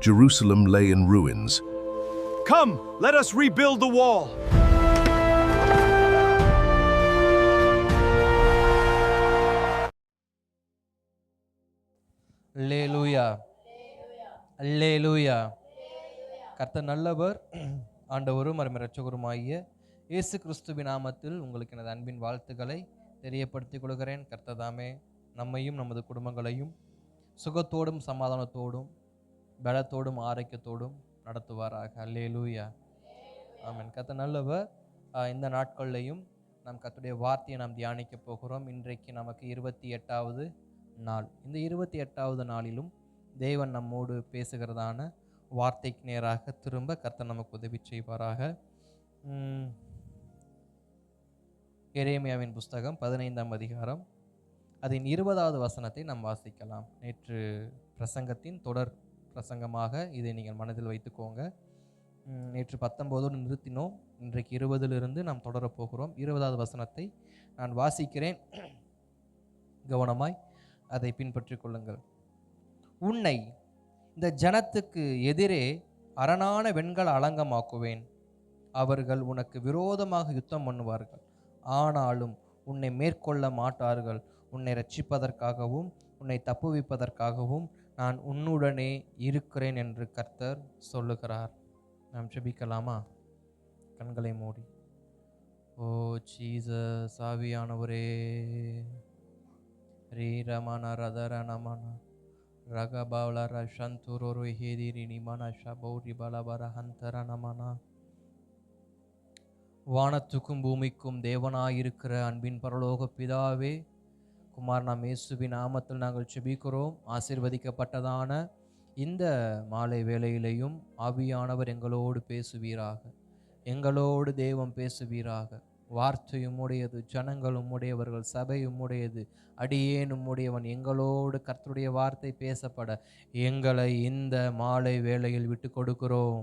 Jerusalem lay in ruins. Come, let us rebuild the wall. அல்லேலூயா, அல்லேலூயா. கர்த்தர் நல்லவர். ஆண்டவரும் இரட்சகருமாகிய இயேசு கிறிஸ்துவின் நாமத்தில் உங்களுக்கு எனது அன்பின் வாழ்த்துக்களை தெரியப்படுத்திக் கொள்கிறேன். கர்த்தர் நம்மையும் நமது குடும்பங்களையும் சுகத்தோடும் சமாதானத்தோடும் பலத்தோடும் ஆரோக்கியத்தோடும் நடத்துவாராக. அல்லேலூயா, ஆமென். கர்த்தர் நல்லவர். இந்த நாட்கள்லையும் நாம் கர்த்தருடைய வார்த்தையை நாம் தியானிக்க போகிறோம். இன்றைக்கு நமக்கு 28வது நாள். இந்த 28வது நாளிலும் தேவன் நம்மோடு பேசுகிறதான வார்த்தைக்கு நேராக திரும்ப கர்த்தர் நமக்கு உதவி செய்வாராக. எரேமியாவின் புஸ்தகம் 15ஆம் அதிகாரம் அதன் 20வது வசனத்தை நாம் வாசிக்கலாம். நேற்று பிரசங்கத்தின் தொடர் பிரசங்கமாக இதை நீங்கள் மனதில் வைத்துக்கோங்க. நேற்று 19 நிறுத்தினோம். இன்றைக்கு 20லிருந்து நாம் தொடரப்போகிறோம். 20வது வசனத்தை நான் வாசிக்கிறேன், கவனமாய் அதை பின்பற்றிக் கொள்ளுங்கள். உன்னை இந்த ஜனத்துக்கு எதிரே அரணான வெண்கல அலங்கமாக்குவேன். அவர்கள் உனக்கு விரோதமாக யுத்தம் பண்ணுவார்கள், ஆனாலும் உன்னை மேற்கொள்ள மாட்டார்கள். உன்னை ரட்சிப்பதற்காகவும் உன்னை தப்புவிப்பதற்காகவும் நான் உன்னுடனே இருக்கிறேன் என்று கர்த்தர் சொல்லுகிறார். நாம் ஜெபிக்கலாமா? கண்களை மூடி. ஓ ஜீசஸ், ஆவியானவரே, ரீரமன ரதரனமன ரகபவளர சந்துரோரு ஹேதிரி நிமன ஷபௌரி பலவர ஹந்தரனமன. வானத்துக்கும் பூமிக்கும் தேவனாயிருக்கிற அன்பின் பரலோக பிதாவே, குமார் நாம் இயேசுவின் நாமத்தில் நாங்கள் ஜெபிக்கிறோம். ஆசீர்வதிக்கப்பட்டதான இந்த மாலை வேளையிலையும் ஆவியானவர் எங்களோடு பேசுவீராக. எங்களோடு தேவன் பேசுவீராக. வார்த்தையும் உடையது, ஜனங்களும் உடையவர்கள், சபையும் உடையது, அடியேனும் உடையவன். எங்களோடு கர்த்தருடைய வார்த்தை பேசப்பட எங்களை இந்த மாலை வேளையில் விட்டு கொடுக்கிறோம்.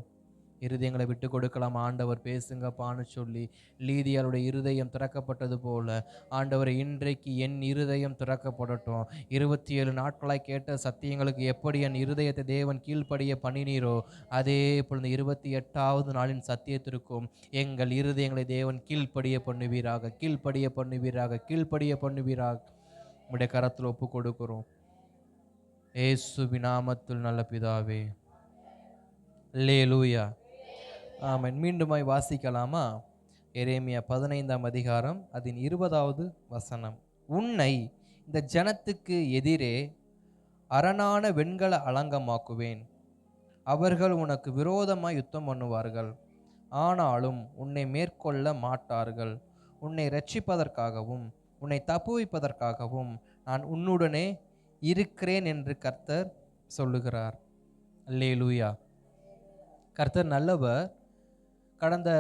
இருதயங்களை விட்டு கொடுக்கலாம். ஆண்டவர் பேசுங்கப்பான்னு சொல்லி லீதியாளுடைய இருதயம் திறக்கப்பட்டது போல ஆண்டவர் இன்றைக்கு என் இருதயம் திறக்கப்படட்டும். 27 நாட்களாய் கேட்ட சத்தியங்களுக்கு எப்படி என் இருதயத்தை தேவன் கீழ்ப்படிய பண்ணினீரோ, அதே பொழுது 28வது நாளின் சத்தியத்திற்கும் எங்கள் இருதயங்களை தேவன் கீழ்ப்படிய பண்ணுவீராக, கீழ்ப்படிய பண்ணுவீராக, கீழ்ப்படிய பண்ணுவீராக. உடைய கரத்தில் ஒப்பு கொடுக்கிறோம் இயேசுவின் நாமத்தில் நல்ல பிதாவே. அல்லேலூயா, ஆமென். மீண்டுமாய் வாசிக்கலாமா? எரேமியா 15ஆம் அதிகாரம் அதன் 20வது வசனம். உன்னை இந்த ஜனத்துக்கு எதிரே அரணான வெண்கல அலங்கமாக்குவேன். அவர்கள் உனக்கு விரோதமாய் யுத்தம் பண்ணுவார்கள், ஆனாலும் உன்னை மேற்கொள்ள மாட்டார்கள். உன்னை ரட்சிப்பதற்காகவும் உன்னை தப்புவிப்பதற்காகவும் நான் உன்னுடனே இருக்கிறேன் என்று கர்த்தர் சொல்லுகிறார். அல்லேலூயா. கர்த்தர் நல்லவர். கடந்த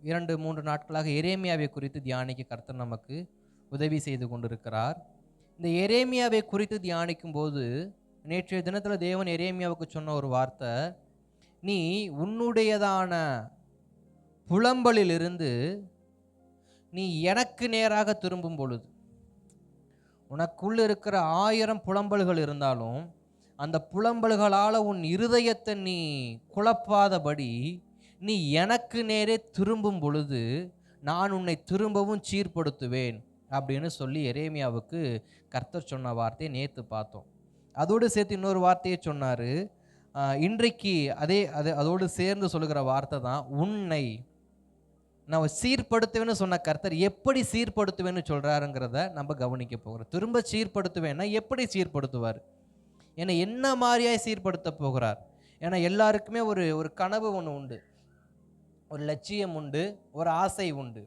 2-3 நாட்களாக எரேமியாவை குறித்து தியானிக்க கர்த்தர் நமக்கு உதவி செய்து கொண்டிருக்கிறார். இந்த எரேமியாவை குறித்து தியானிக்கும் போது நேற்றைய தினத்தில் தேவன் எரேமியாவுக்கு சொன்ன ஒரு வார்த்தை, நீ உன்னுடையதான புலம்பலிலிருந்து நீ எனக்கு நேராக திரும்பும் பொழுது, உனக்குள்ள இருக்கிற 1000 புலம்பல்கள் இருந்தாலும் அந்த புலம்பல்களால் உன் இருதயத்தை நீ குழப்பாதபடி நீ எனக்கு நேரே திரும்பும் பொழுது நான் உன்னை திரும்பவும் சீர்படுத்துவேன் அப்படின்னு சொல்லி எரேமியாவுக்கு கர்த்தர் சொன்ன வார்த்தையை நேற்று பார்த்தோம். அதோடு சேர்த்து இன்னொரு வார்த்தையை சொன்னார். இன்றைக்கு அதோடு சேர்ந்து சொல்லுகிற வார்த்தை தான், உன்னை நான் சீர்படுத்துவேன்னு சொன்ன கர்த்தர் எப்படி சீர்படுத்துவேன்னு சொல்கிறாருங்கிறத நம்ம கவனிக்க போகிறோம். திரும்ப சீர்படுத்துவேன்னா எப்படி சீர்படுத்துவார், ஏன்னா என்ன மாதிரியாய் சீர்படுத்த போகிறார்? ஏன்னா எல்லாருக்குமே ஒரு கனவு ஒன்று உண்டு, ஒரு லட்சியம் உண்டு, ஒரு ஆசை உண்டு.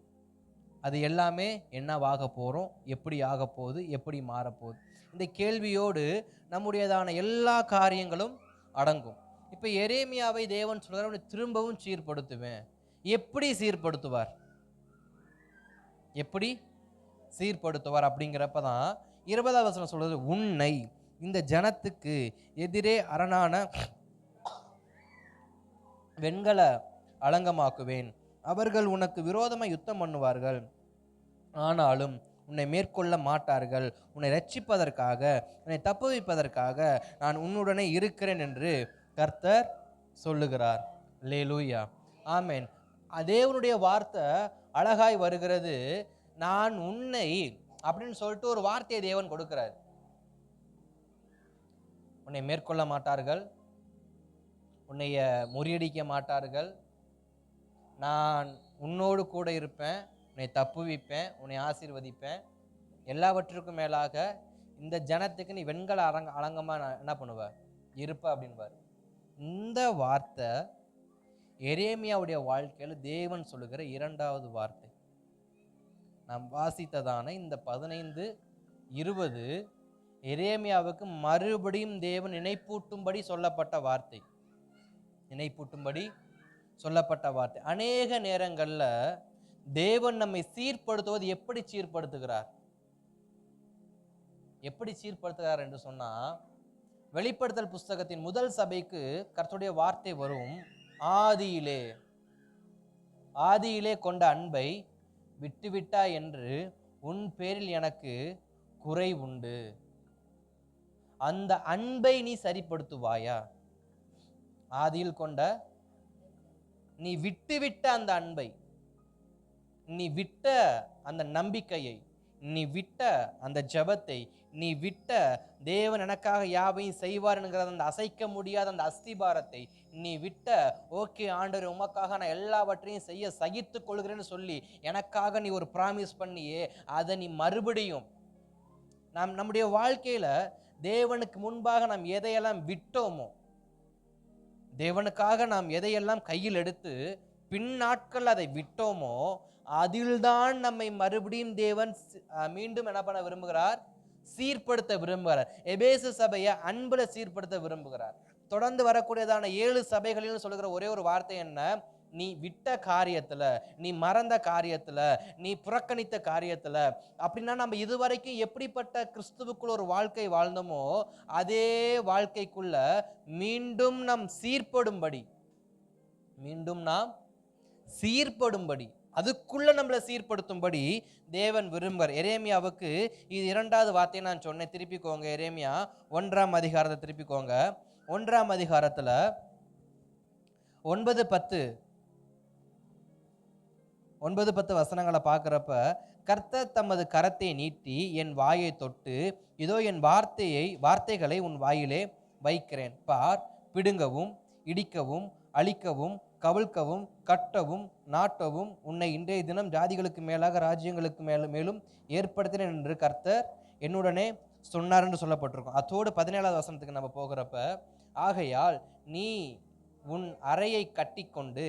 அது எல்லாமே என்னவாக போகிறோம், எப்படி ஆக போகுது, எப்படி மாறப்போகுது, இந்த கேள்வியோடு நம்முடையதான எல்லா காரியங்களும் அடங்கும். இப்போ எரேமியாவை தேவன் சொல்கிறார், அவனை திரும்பவும் சீர்படுத்துவேன். எப்படி சீர்படுத்துவார், எப்படி சீர்படுத்துவார் அப்படிங்கிறப்ப தான் 20வது வசனம் சொல்றது, உன்னை இந்த ஜனத்துக்கு எதிரே அரணான வெண்கல அலங்கமாக்குவேன். அவர்கள் உனக்கு விரோதமாக யுத்தம் பண்ணுவார்கள், ஆனாலும் உன்னை மேற்கொள்ள மாட்டார்கள். உன்னை ரட்சிப்பதற்காக, உன்னை தப்புவிப்பதற்காக நான் உன்னுடனே இருக்கிறேன் என்று கர்த்தர் சொல்லுகிறார். அல்லேலூயா, ஆமென். தேவனுடைய வார்த்தை அழகாய் வருகிறது. நான் உன்னை அப்படின்னு சொல்லிட்டு ஒரு வார்த்தையை தேவன் கொடுக்கிறார். உன்னை மேற்கொள்ள மாட்டார்கள், உன்னைய முறியடிக்க மாட்டார்கள், நான் உன்னோடு கூட இருப்பேன், உன்னை தப்புவிப்பேன், உன்னை ஆசீர்வதிப்பேன், எல்லாவற்றுக்கும் மேலாக இந்த ஜனத்துக்கு நீ வெண்கல அலங்கமா என்ன பண்ணுவ இருப்ப அப்படின்பார். இந்த வார்த்தை எரேமியாவுடைய வாழ்க்கையில் தேவன் சொல்லுகிற இரண்டாவது வார்த்தை. நாம் வாசித்ததான இந்த 15:20 எரேமியாவுக்கு மறுபடியும் தேவன் நினைப்பூட்டும்படி சொல்லப்பட்ட வார்த்தை. நினைப்பூட்டும்படி சொல்லப்பட்ட வார்த்தை. அநேக நேரங்கள்ல தேவன் நம்மை சீர்படுத்துவது எப்படி சீர்படுத்துகிறார், எப்படி சீர்படுத்துகிறார் என்று சொன்னா, வெளிப்படுத்தல் புஸ்தகத்தின் முதல் சபைக்கு கர்த்தருடைய வார்த்தை வரும். ஆதியிலே கொண்ட அன்பை விட்டுவிட்டா என்று உன் பேரில் எனக்கு குறை உண்டு. அந்த அன்பை நீ சரிப்படுத்துவாயா? ஆதியில் கொண்ட நீ விட்டுவிட்ட அந்த அன்பை, நீ விட்ட அந்த நம்பிக்கையை, நீ விட்ட அந்த ஜெபத்தை, நீ விட்ட தேவன் எனக்காக யாவையும் செய்வார் என்கிற அந்த அசைக்க முடியாத அந்த அஸ்திபாரத்தை நீ விட்ட, ஓகே ஆண்டவர் உமக்காக நான் எல்லாவற்றையும் செய்ய சகித்து கொள்கிறேன்னு சொல்லி எனக்காக நீ ஒரு ப்ராமிஸ் பண்ணியே, அதை நீ மறுபடியும் நம்முடைய வாழ்க்கையில தேவனுக்கு முன்பாக நாம் எதையெல்லாம் விட்டோமோ, தேவனுக்காக நாம் எதையெல்லாம் கையில் எடுத்து பின் நாட்கள் அதை விட்டோமோ, அதில்தான் நம்மை மறுபடியும் தேவன் மீண்டும் என்ன பண்ண விரும்புகிறார்? சீர்படுத்த விரும்புகிறார். எபேசு சபையை அன்புல சீர்படுத்த விரும்புகிறார். தொடர்ந்து வரக்கூடியதான 7 சபைகளிலும் சொல்லுகிற ஒரே ஒரு வார்த்தை என்ன? நீ விட்ட காரியத்துல, நீ மறந்த காரியத்துல, நீ புறக்கணித்த காரியத்துல, அப்படின்னா நம்ம இதுவரைக்கும் எப்படிப்பட்ட கிறிஸ்துவுக்குள்ள ஒரு வாழ்க்கை வாழ்ந்தோமோ அதே வாழ்க்கைக்குள்ள மீண்டும் நாம் சீர்படும்படி, மீண்டும் நாம் சீர்படும்படி, அதுக்குள்ள நம்மளை சீர்படுத்தும்படி தேவன் விரும்புகிறார். எரேமியாவுக்கு இது இரண்டாவது வார்த்தையை நான் சொன்னேன். திருப்பிக்கோங்க, எரேமியா 1ஆம் அதிகாரத்தை திருப்பிக்கோங்க. 1ஆம் அதிகாரத்துல 9-10 வசனங்களை பார்க்கிறப்ப, கர்த்தர் தமது கரத்தை நீட்டி என் வாயை தொட்டு, இதோ என் வார்த்தைகளை உன் வாயிலே வைக்கிறேன் பார், பிடுங்கவும் இடிக்கவும் அழிக்கவும் கவிழ்க்கவும் கட்டவும் நாட்டவும் உன்னை இன்றைய தினம் ஜாதிகளுக்கு மேலாக ராஜ்யங்களுக்கு மேலும் ஏற்படுத்தினேன் என்று கர்த்தர் என்னுடனே சொன்னார் என்று சொல்லப்பட்டிருக்கும். அதோடு 17ஆவது வசனத்துக்கு நம்ம போகிறப்ப, ஆகையால் நீ உன் அறையை கட்டி கொண்டு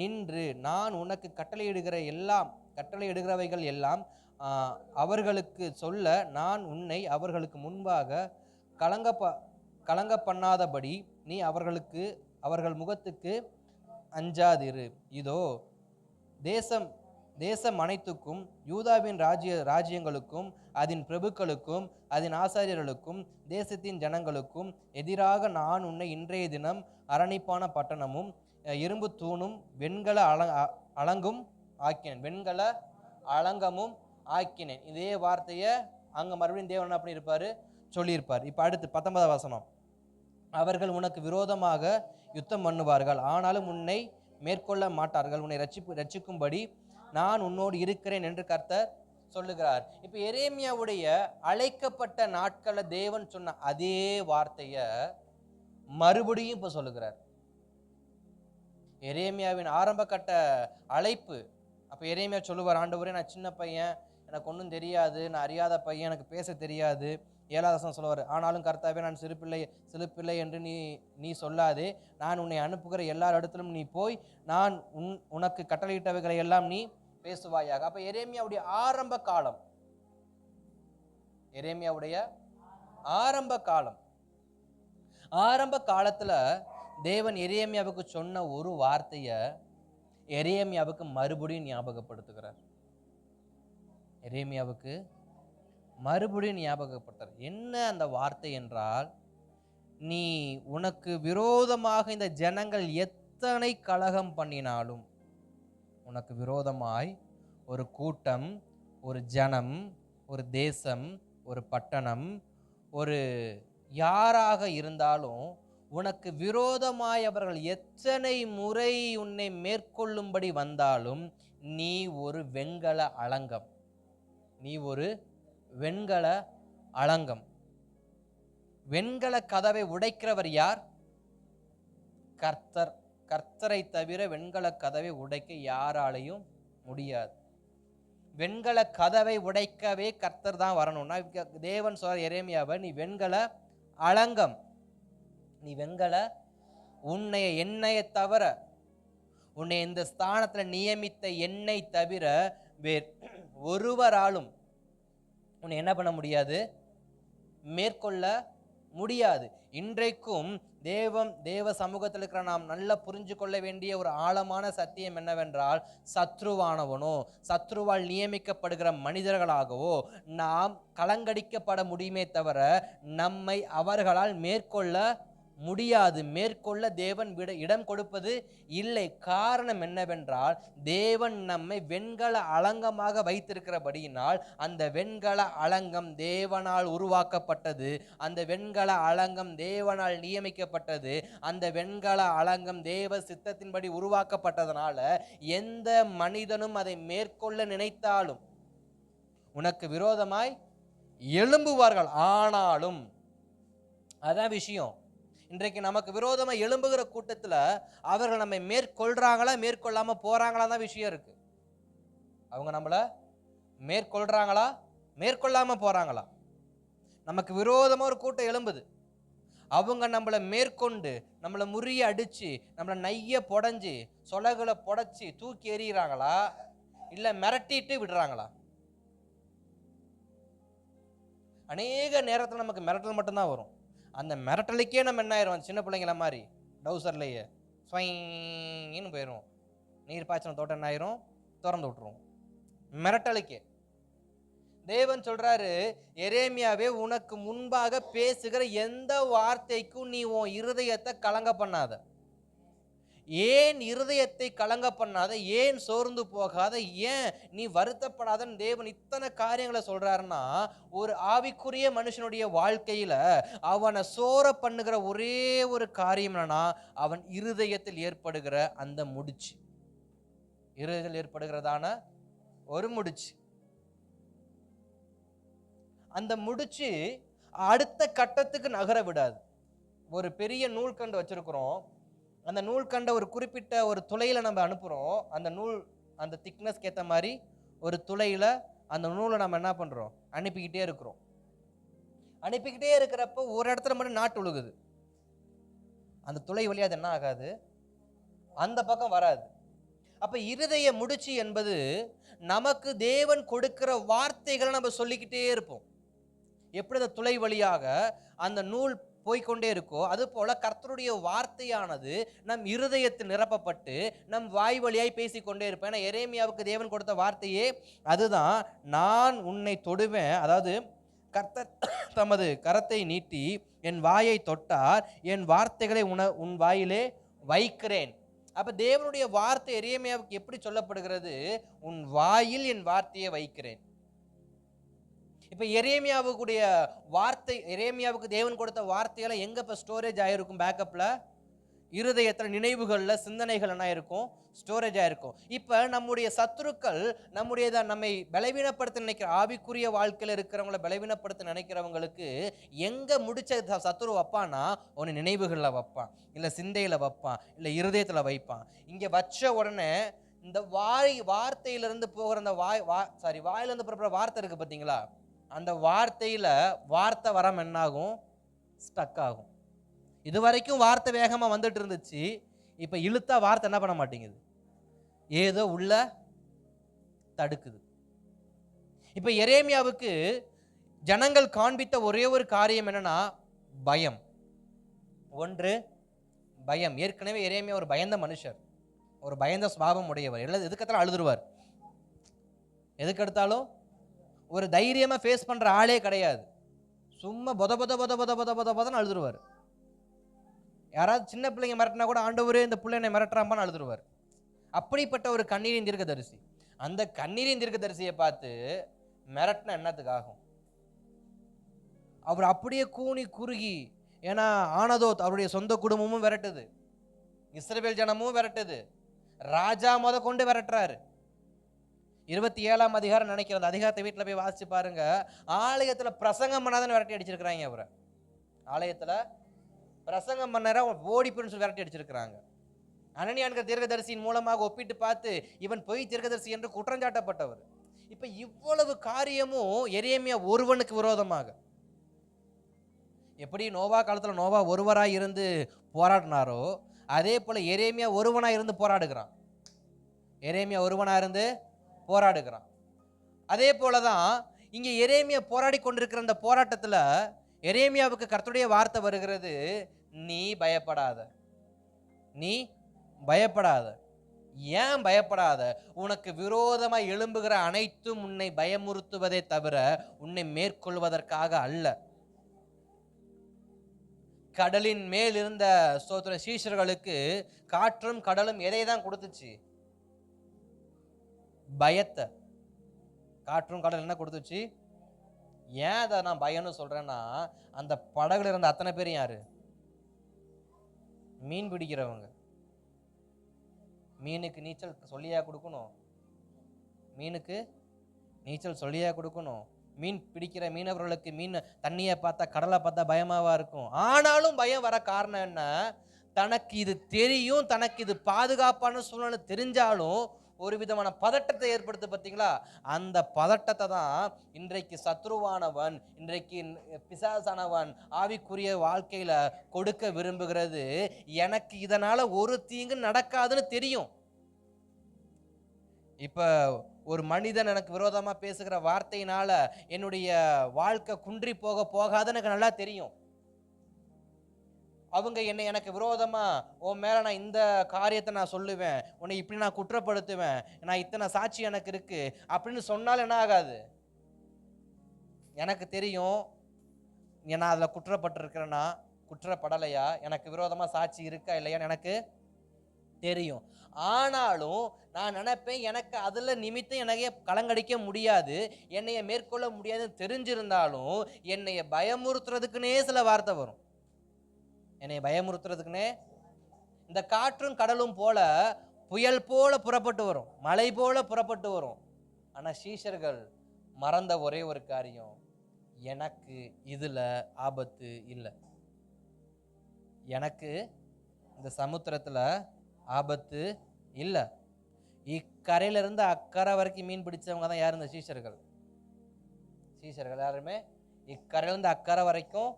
நின்று நான் உனக்கு கட்டளையிடுகிறவைகள் எல்லாம் அவர்களுக்கு சொல்ல, நான் உன்னை அவர்களுக்கு முன்பாக கலங்க பண்ணாதபடி நீ அவர்கள் முகத்துக்கு அஞ்சாதிரு. இதோ தேசம் அனைத்துக்கும், யூதாவின் ராஜ்யங்களுக்கும், அதன் பிரபுக்களுக்கும், அதன் ஆசாரியர்களுக்கும், தேசத்தின் ஜனங்களுக்கும் எதிராக நான் உன்னை இன்றைய தினம் அரணிப்பான பட்டணமும் இரும்பு தூணும் வெண்கல அலங்கும் ஆக்கினேன். வெண்கல அலங்கமும் ஆக்கினேன். இதே வார்த்தையை அங்க மறுபடியும் தேவன் அப்படி இருப்பாரு சொல்லியிருப்பார். இப்ப அடுத்து 19ஆம் வசனம். அவர்கள் உனக்கு விரோதமாக யுத்தம் பண்ணுவார்கள், ஆனாலும் உன்னை மேற்கொள்ள மாட்டார்கள். உன்னை ரட்சிக்கும்படி நான் உன்னோடு இருக்கிறேன் என்று கர்த்தர் சொல்லுகிறார். இப்ப எரேமியாவுடைய அழைக்கப்பட்ட நாட்கள தேவன் சொன்ன அதே வார்த்தைய மறுபடியும் இப்ப சொல்லுகிறார். எரேமியாவின் ஆரம்ப கட்ட அழைப்பு. அப்ப எரேமியா சொல்லுவார், ஆண்டவரே நான் சின்ன பையன், எனக்கு ஒன்றும் தெரியாது, நான் அறியாத பையன், எனக்கு பேச தெரியாது. 7ஆவது வசனம் சொல்லுவார், ஆனாலும் கர்த்தாவே நான் சிறு பிள்ளை என்று நீ சொல்லாதே, நான் உன்னை அனுப்புகிற எல்லா இடத்திலும் நீ போய் நான் உனக்கு கட்டளையிட்டவைகளை எல்லாம் நீ பேசுவாயாக. அப்ப எரேமியாவுடைய ஆரம்ப காலம், எரேமியாவுடைய ஆரம்ப காலத்துல தேவன் எரேமியாவுக்கு சொன்ன ஒரு வார்த்தைய எரேமியாவுக்கு மறுபடியும் ஞாபகப்படுத்துகிறார். எரேமியாவுக்கு மறுபடியும் ஞாபகப்படுத்துறார். என்ன அந்த வார்த்தை என்றால், நீ உனக்கு விரோதமாக இந்த ஜனங்கள் எத்தனை கலகம் பண்ணினாலும், உனக்கு விரோதமாய் ஒரு கூட்டம், ஒரு ஜனம், ஒரு தேசம், ஒரு பட்டணம், ஒரு யாராக இருந்தாலும் உனக்கு விரோதமாய் அவர்கள் எத்தனை முறை உன்னை மேற்கொள்ளும்படி வந்தாலும் நீ ஒரு வெண்கல அலங்கம். நீ ஒரு வெண்கல அலங்கம். வெண்கல கதவை உடைக்கிறவர் யார்? கர்த்தர். கர்த்தரை தவிர வெண்கல கதவை உடைக்க யாராலையும் முடியாது. வெண்கல கதவை உடைக்கவே கர்த்தர் தான் வரணும்னா தேவன் சொல்ற எரேமியாவை, நீ வெண்கல அலங்கம், நீ வெண்கல, உன்னை என்னையை தவிர, உன்னை இந்த ஸ்தானத்துல நியமித்த என்னை தவிர வேறு ஒருவராலும் உன்னை என்ன பண்ண முடியாது, மேற்கொள்ள முடியாது. இன்றைக்கும் தேவ சமூகத்தில் இருக்கிற நாம் நல்லா புரிஞ்சு கொள்ள வேண்டிய ஒரு ஆழமான சத்தியம் என்னவென்றால், சத்ருவானவனோ சத்ருவால் நியமிக்கப்படுகிற மனிதர்களாகவோ நாம் கலங்கடிக்கப்பட முடியுமே தவிர நம்மை அவர்களால் மேற்கொள்ள முடியாது. மேற்கொள்ள தேவன் இடம் கொடுப்பது இல்லை. காரணம் என்னவென்றால், தேவன் நம்மை வெண்கல அலங்கமாக வைத்திருக்கிறபடியினால் அந்த வெண்கல அலங்கம் தேவனால் உருவாக்கப்பட்டது, அந்த வெண்கல அலங்கம் தேவனால் நியமிக்கப்பட்டது, அந்த வெண்கல அலங்கம் தேவ சித்தத்தின்படி உருவாக்கப்பட்டதனால எந்த மனிதனும் அதை மேற்கொள்ள நினைத்தாலும் உனக்கு விரோதமாய் எழும்புவார்கள். ஆனாலும் அதான் விஷயம், இன்றைக்கு நமக்கு விரோதமாக எழும்புகிற கூட்டத்தில் அவர்கள் நம்மை மேற்கொள்றாங்களா மேற்கொள்ளாம போறாங்களா தான் விஷயம் இருக்கு. அவங்க நம்மள மேற்கொள்றாங்களா மேற்கொள்ளாம போறாங்களா? நமக்கு விரோதமா ஒரு கூட்டம் எழும்புது, அவங்க நம்மளை மேற்கொண்டு நம்மளை முறிய அடிச்சு நம்மளை நைய புடஞ்சி சொலகுல புடைச்சி தூக்கி எறிகிறாங்களா இல்ல மிரட்டிட்டு விடுறாங்களா? அநேக நேரத்தில் நமக்கு மிரட்டல் மட்டும்தான் வரும். அந்த மிரட்டலுக்கே நம்ம என்ன ஆயிரும், சின்ன பிள்ளைங்கள மாதிரி டவுசர்லேயே ஸ்வைன்னு போயிடும். நீர் பாய்ச்சன தோட்டம் என்ன ஆயிரும், திறந்து விட்டுருவோம் மிரட்டலுக்கே. தேவன் சொல்றாரு, எரேமியாவே உனக்கு முன்பாக பேசுகிற எந்த வார்த்தைக்கும் நீ உன் இருதயத்தை கலங்க பண்ணாத. ஏன் இருதயத்தை கலங்க பண்ணாத, ஏன் சோர்ந்து போகாத, ஏன் நீ வருத்தப்படாதன்னு தேவன் இத்தனை காரியங்களை சொல்றாருன்னா, ஒரு ஆவிக்குரிய மனுஷனுடைய வாழ்க்கையில அவனை சோர பண்ணுகிற ஒரே ஒரு காரியம் என்னன்னா, அவன் இருதயத்தில் ஏற்படுகிற அந்த முடிச்சு, இருதயத்தில் ஏற்படுகிறதான ஒரு முடிச்சு. அந்த முடிச்சு அடுத்த கட்டத்துக்கு நகர விடாது. ஒரு பெரிய நூல்கண்டு வச்சிருக்கிறோம், அந்த நூல்கண்டை ஒரு குறிப்பிட்ட ஒரு துளையில நம்ம அனுப்புறோம். அந்த நூல் அந்த திக்னஸ்க்கு ஏற்ற மாதிரி ஒரு துளையில அந்த நூலை நம்ம என்ன பண்றோம், அனுப்பிக்கிட்டே இருக்கிறோம். அனுப்பிக்கிட்டே இருக்கிறப்ப ஒரு இடத்துல மட்டும் நாட்டு உழுகுது, அந்த துளை வழியா அது என்ன ஆகாது, அந்த பக்கம் வராது. அப்ப இருதய முடிச்சு என்பது நமக்கு தேவன் கொடுக்கிற வார்த்தைகளை நம்ம சொல்லிக்கிட்டே இருப்போம். எப்படி அந்த துளை வழியாக அந்த நூல் போய்கொண்டே இருக்கோ, அது போல கர்த்தருடைய வார்த்தையானது நம் இருதயத்தில் நிரப்பப்பட்டு நம் வாய் வழியாய் பேசிக்கொண்டே இருப்பேன். ஏன்னா எரேமியாவுக்கு தேவன் கொடுத்த வார்த்தையே அதுதான், நான் உன்னை தொடுவேன். அதாவது கர்த்தர் தமது கரத்தை நீட்டி என் வாயை தொட்டார், என் வார்த்தைகளை உன் வாயிலே வைக்கிறேன். அப்ப தேவனுடைய வார்த்தை எரேமியாவுக்கு எப்படி சொல்லப்படுகிறது, உன் வாயில் என் வார்த்தையை வைக்கிறேன். இப்ப எரேமியாவுடைய வார்த்தை, எரேமியாவுக்கு தேவன் கொடுத்த வார்த்தையெல்லாம் எங்க இப்ப ஸ்டோரேஜ் ஆயிருக்கும், பேக்கப்ல இருதயத்துல நினைவுகள்ல சிந்தனைகள் என்ன இருக்கும், ஸ்டோரேஜ் ஆயிருக்கும். இப்ப நம்முடைய சத்துருக்கள் நம்மை பலவீனப்படுத்த நினைக்கிற, ஆவிக்குரிய வாழ்க்கையில இருக்கிறவங்களை பலவீனப்படுத்த நினைக்கிறவங்களுக்கு எங்க முடிச்ச சத்துரு வைப்பான்னா, ஒன்னு நினைவுகள்ல வைப்பான், இல்ல சிந்தையில வைப்பான், இல்ல இருதயத்துல வைப்பான். இங்க வச்ச உடனே இந்த வார்த்தையிலிருந்து போகிற அந்த வாயிலிருந்து புறப்படுற வார்த்தை இருக்கு பாத்தீங்களா, அந்த வார்த்தையில வார்த்தை வரம் என்னாகும், ஸ்டக் ஆகும். இது வரைக்கும் வார்த்தை வேகமா வந்துட்டு இருந்துச்சு, இப்ப இழுத்தா வார்த்தை என்ன பண்ண மாட்டேங்குது, ஏதோ உள்ள தடுக்குது. இப்ப எரேமியாவுக்கு ஜனங்கள் காண்பித்த ஒரே ஒரு காரியம் என்னன்னா, பயம். ஒன்று பயம். ஏற்கனவே எரேமியா ஒரு பயந்த மனுஷர், ஒரு பயந்த சுபாவம் உடையவர். எதுக்கெடுத்தாலும் அழுதுருவார், எதுக்கெடுத்தாலும் ஒரு தைரியமா ஃபேஸ் பண்ற ஆளே கிடையாது. சும்மா பொத பொத பொத பொத பொத பொத பொதன்னு அழுதுருவார். யாராவது சின்ன பிள்ளைங்க மிரட்டினா கூட, ஆண்டவரே இந்த பிள்ளை என்னை மிரட்டுறாம்பான்னு அழுதுருவார். அப்படிப்பட்ட ஒரு கண்ணீரின் தீர்க்கதரிசி. அந்த கண்ணீரின் தீர்க்கதரிசியை பார்த்து மிரட்டினா என்னத்துக்கு ஆகும்? அவர் அப்படியே கூனி குறுகி ஏன்னா ஆனதோத் அவருடைய சொந்த குடும்பமும் விரட்டுது, இஸ்ரவேல் ஜனமும் விரட்டுது, ராஜா முத கொண்டு விரட்டுறாரு. 27ஆம் அதிகாரம் நினைக்கிறது, அதிகாரத்தை வீட்டில் போய் வாசிச்சு பாருங்க. ஆலயத்தில் பிரசங்கம் பண்ணாதான் விரட்டி அடிச்சிருக்கிறாங்க. அவரை ஆலயத்தில் பிரசங்கம் பண்ண ஓடிப்புன்னு சொல்லி விரட்டி அடிச்சிருக்கிறாங்க. அனனியான்கிற தீர்க்கதரிசியின் மூலமாக ஒப்பிட்டு பார்த்து இவன் பொய் தீர்க்கதரிசி என்று குற்றஞ்சாட்டப்பட்டவர். இப்ப இவ்வளவு காரியமும் எரேமியா ஒருவனுக்கு விரோதமாக. எப்படி நோவா காலத்துல நோவா ஒருவராய் இருந்து போராடினாரோ அதே போல எரேமியா ஒருவனாய் இருந்து போராடுகிறான். எரேமியா ஒருவனா இருந்து போராடுகிறான். அதே போலதான் இங்க எரேமியா போராடி கொண்டிருக்கிற அந்த போராட்டத்துல எரேமியாவுக்கு கர்த்தருடைய வார்த்தை வருகிறது, நீ பயப்படாத, நீ பயப்படாத. ஏன் பயப்படாத? உனக்கு விரோதமாய் எழும்புகிற அனைத்தும் உன்னை பயமுறுத்துவதே தவிர உன்னை மேற்கொள்வதற்காக அல்ல. கடலின் மேல் இருந்த ஸ்தோத்திர சீஷர்களுக்கு காற்றும் கடலும் எதை தான் கொடுத்துச்சு? பயத்தை. காற்றும் கடல் என்ன கொடுத்துச்சு? ஏன் அதை நான் பயம்னு சொல்றேன்னா, அந்த படகுல இருந்த அத்தனை பேரும் யாரு? மீன் பிடிக்கிறவங்க. மீனுக்கு நீச்சல் சொல்லியா கொடுக்கணும்? மீனுக்கு நீச்சல் சொல்லியா கொடுக்கணும்? மீன் பிடிக்கிற மீனவர்களுக்கு மீன் தண்ணியை பார்த்தா கடலை பார்த்தா பயமாவா இருக்கும்? ஆனாலும் பயம் வர காரணம் என்ன? தனக்கு இது தெரியும், தனக்கு இது பாதுகாப்பான சூழ்நிலை தெரிஞ்சாலும் ஒரு விதமான பதட்டத்தை ஏற்படுத்து. பார்த்தீங்களா? அந்த பதட்டத்தை தான் இன்றைக்கு சத்ருவானவன், இன்றைக்கு பிசாசானவன் ஆவிக்குரிய வாழ்க்கையில கொடுக்க விரும்புகிறது. எனக்கு இதனால ஒரு தீங்கு நடக்காதுன்னு தெரியும். இப்ப ஒரு மனிதன் எனக்கு விரோதமா பேசுகிற வார்த்தையினால என்னுடைய வாழ்க்கை குன்றி போகாதுன்னு எனக்கு நல்லா தெரியும். அவங்க எனக்கு விரோதமா உன் மேல நான் இந்த காரியத்தை நான் சொல்லுவேன், உன்னை இப்படி நான் குற்றப்படுத்துவேன், நான் இத்தனை சாட்சி எனக்கு இருக்கு அப்படின்னு சொன்னாலும் என்ன ஆகாது? எனக்கு தெரியும் நான் அதில் குற்றப்பட்டிருக்கிறேன்னா குற்றப்படலையா, எனக்கு விரோதமா சாட்சி இருக்கா இல்லையான்னு எனக்கு தெரியும். ஆனாலும் நான் நினைப்பேன், எனக்கு அதுல நிமித்தம் என்னைய கலங்கடிக்க முடியாது, என்னைய மேற்கொள்ள முடியாதுன்னு தெரிஞ்சிருந்தாலும் என்னைய பயமுறுத்துறதுக்குன்னே சில வார்த்தை வரும். என்னைய பயமுறுத்துறதுக்குன்னே இந்த காற்றும் கடலும் போல புயல் போல புறப்பட்டு வரும், மழை போல புறப்பட்டு வரும். ஆனா சீஷர்கள் மறந்த ஒரே ஒரு காரியம், எனக்கு இதுல ஆபத்து இல்லை, எனக்கு இந்த சமுத்திரத்துல ஆபத்து இல்லை. இக்கரையில இருந்து அக்கறை வரைக்கும் மீன் பிடிச்சவங்க தான் யார்? இந்த சீஷர்கள். சீஷர்கள் யாருமே இக்கரையில இருந்து அக்கறை வரைக்கும்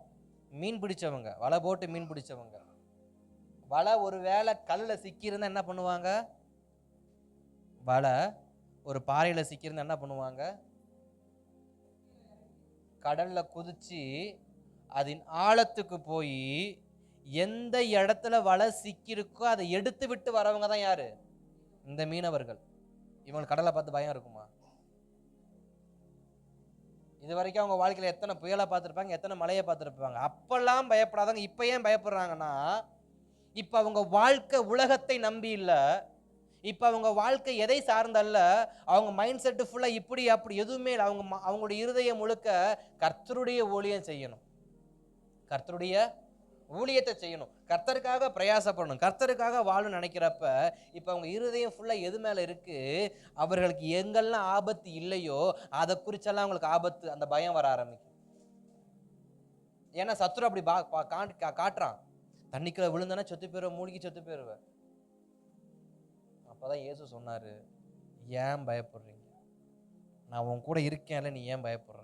மீன் பிடிச்சவங்க, வலை போட்டு மீன் பிடிச்சவங்க. வலை ஒரு வேளை கல்லில் சிக்கியிருந்தா என்ன பண்ணுவாங்க? வலை ஒரு பாறையில சிக்கியிருந்தா என்ன பண்ணுவாங்க? கடல்ல குதிச்சு அதன் ஆழத்துக்கு போய் எந்த இடத்துல வலை சிக்கிருக்கோ அதை எடுத்து விட்டு வரவங்க தான் யாரு? இந்த மீனவர்கள். இவங்களுக்கு கடலை பார்த்து பயம் இருக்குமா? இது வரைக்கும் அவங்க வாழ்க்கையில எத்தனை புயலை பார்த்துருப்பாங்க, எத்தனை மழையை பார்த்துருப்பாங்க. அப்பெல்லாம் பயப்படாதவங்க இப்ப ஏன் பயப்படுறாங்கன்னா, இப்ப அவங்க வாழ்க்கை உலகத்தை நம்பி இல்லை, இப்ப அவங்க வாழ்க்கை எதை சார்ந்தல்ல, அவங்க மைண்ட் செட்டு ஃபுல்லா இப்படி அப்படி எதுவுமே இல்லை. அவங்களுடைய இருதயம் முழுக்க கர்த்தருடைய ஊழியம் செய்யணும், கர்த்தருடைய ஊழியத்தை செய்யணும், கர்த்தருக்காக பிரயாசப்படணும், கர்த்தருக்காக வாழணும்னு நினைக்கிறப்ப இப்ப அவங்க இருதயம் ஃபுல்லா எது மேல இருக்கு? அவர்களுக்கு எங்கெல்லாம் ஆபத்து இல்லையோ அதை குறிச்செல்லாம் அவங்களுக்கு ஆபத்து, அந்த பயம் வர ஆரம்பிக்கும். ஏன்னா சத்துரு அப்படி காட்டுறான், தண்ணிக்குள்ள விழுந்தானே செத்து போயிருவ, மூழ்கி செத்து போயிருவ. அப்பதான் இயேசு சொன்னாரு, ஏன் பயப்படுறீங்க? நான் உன் கூட இருக்கேன்ல, நீ ஏன் பயப்படுற?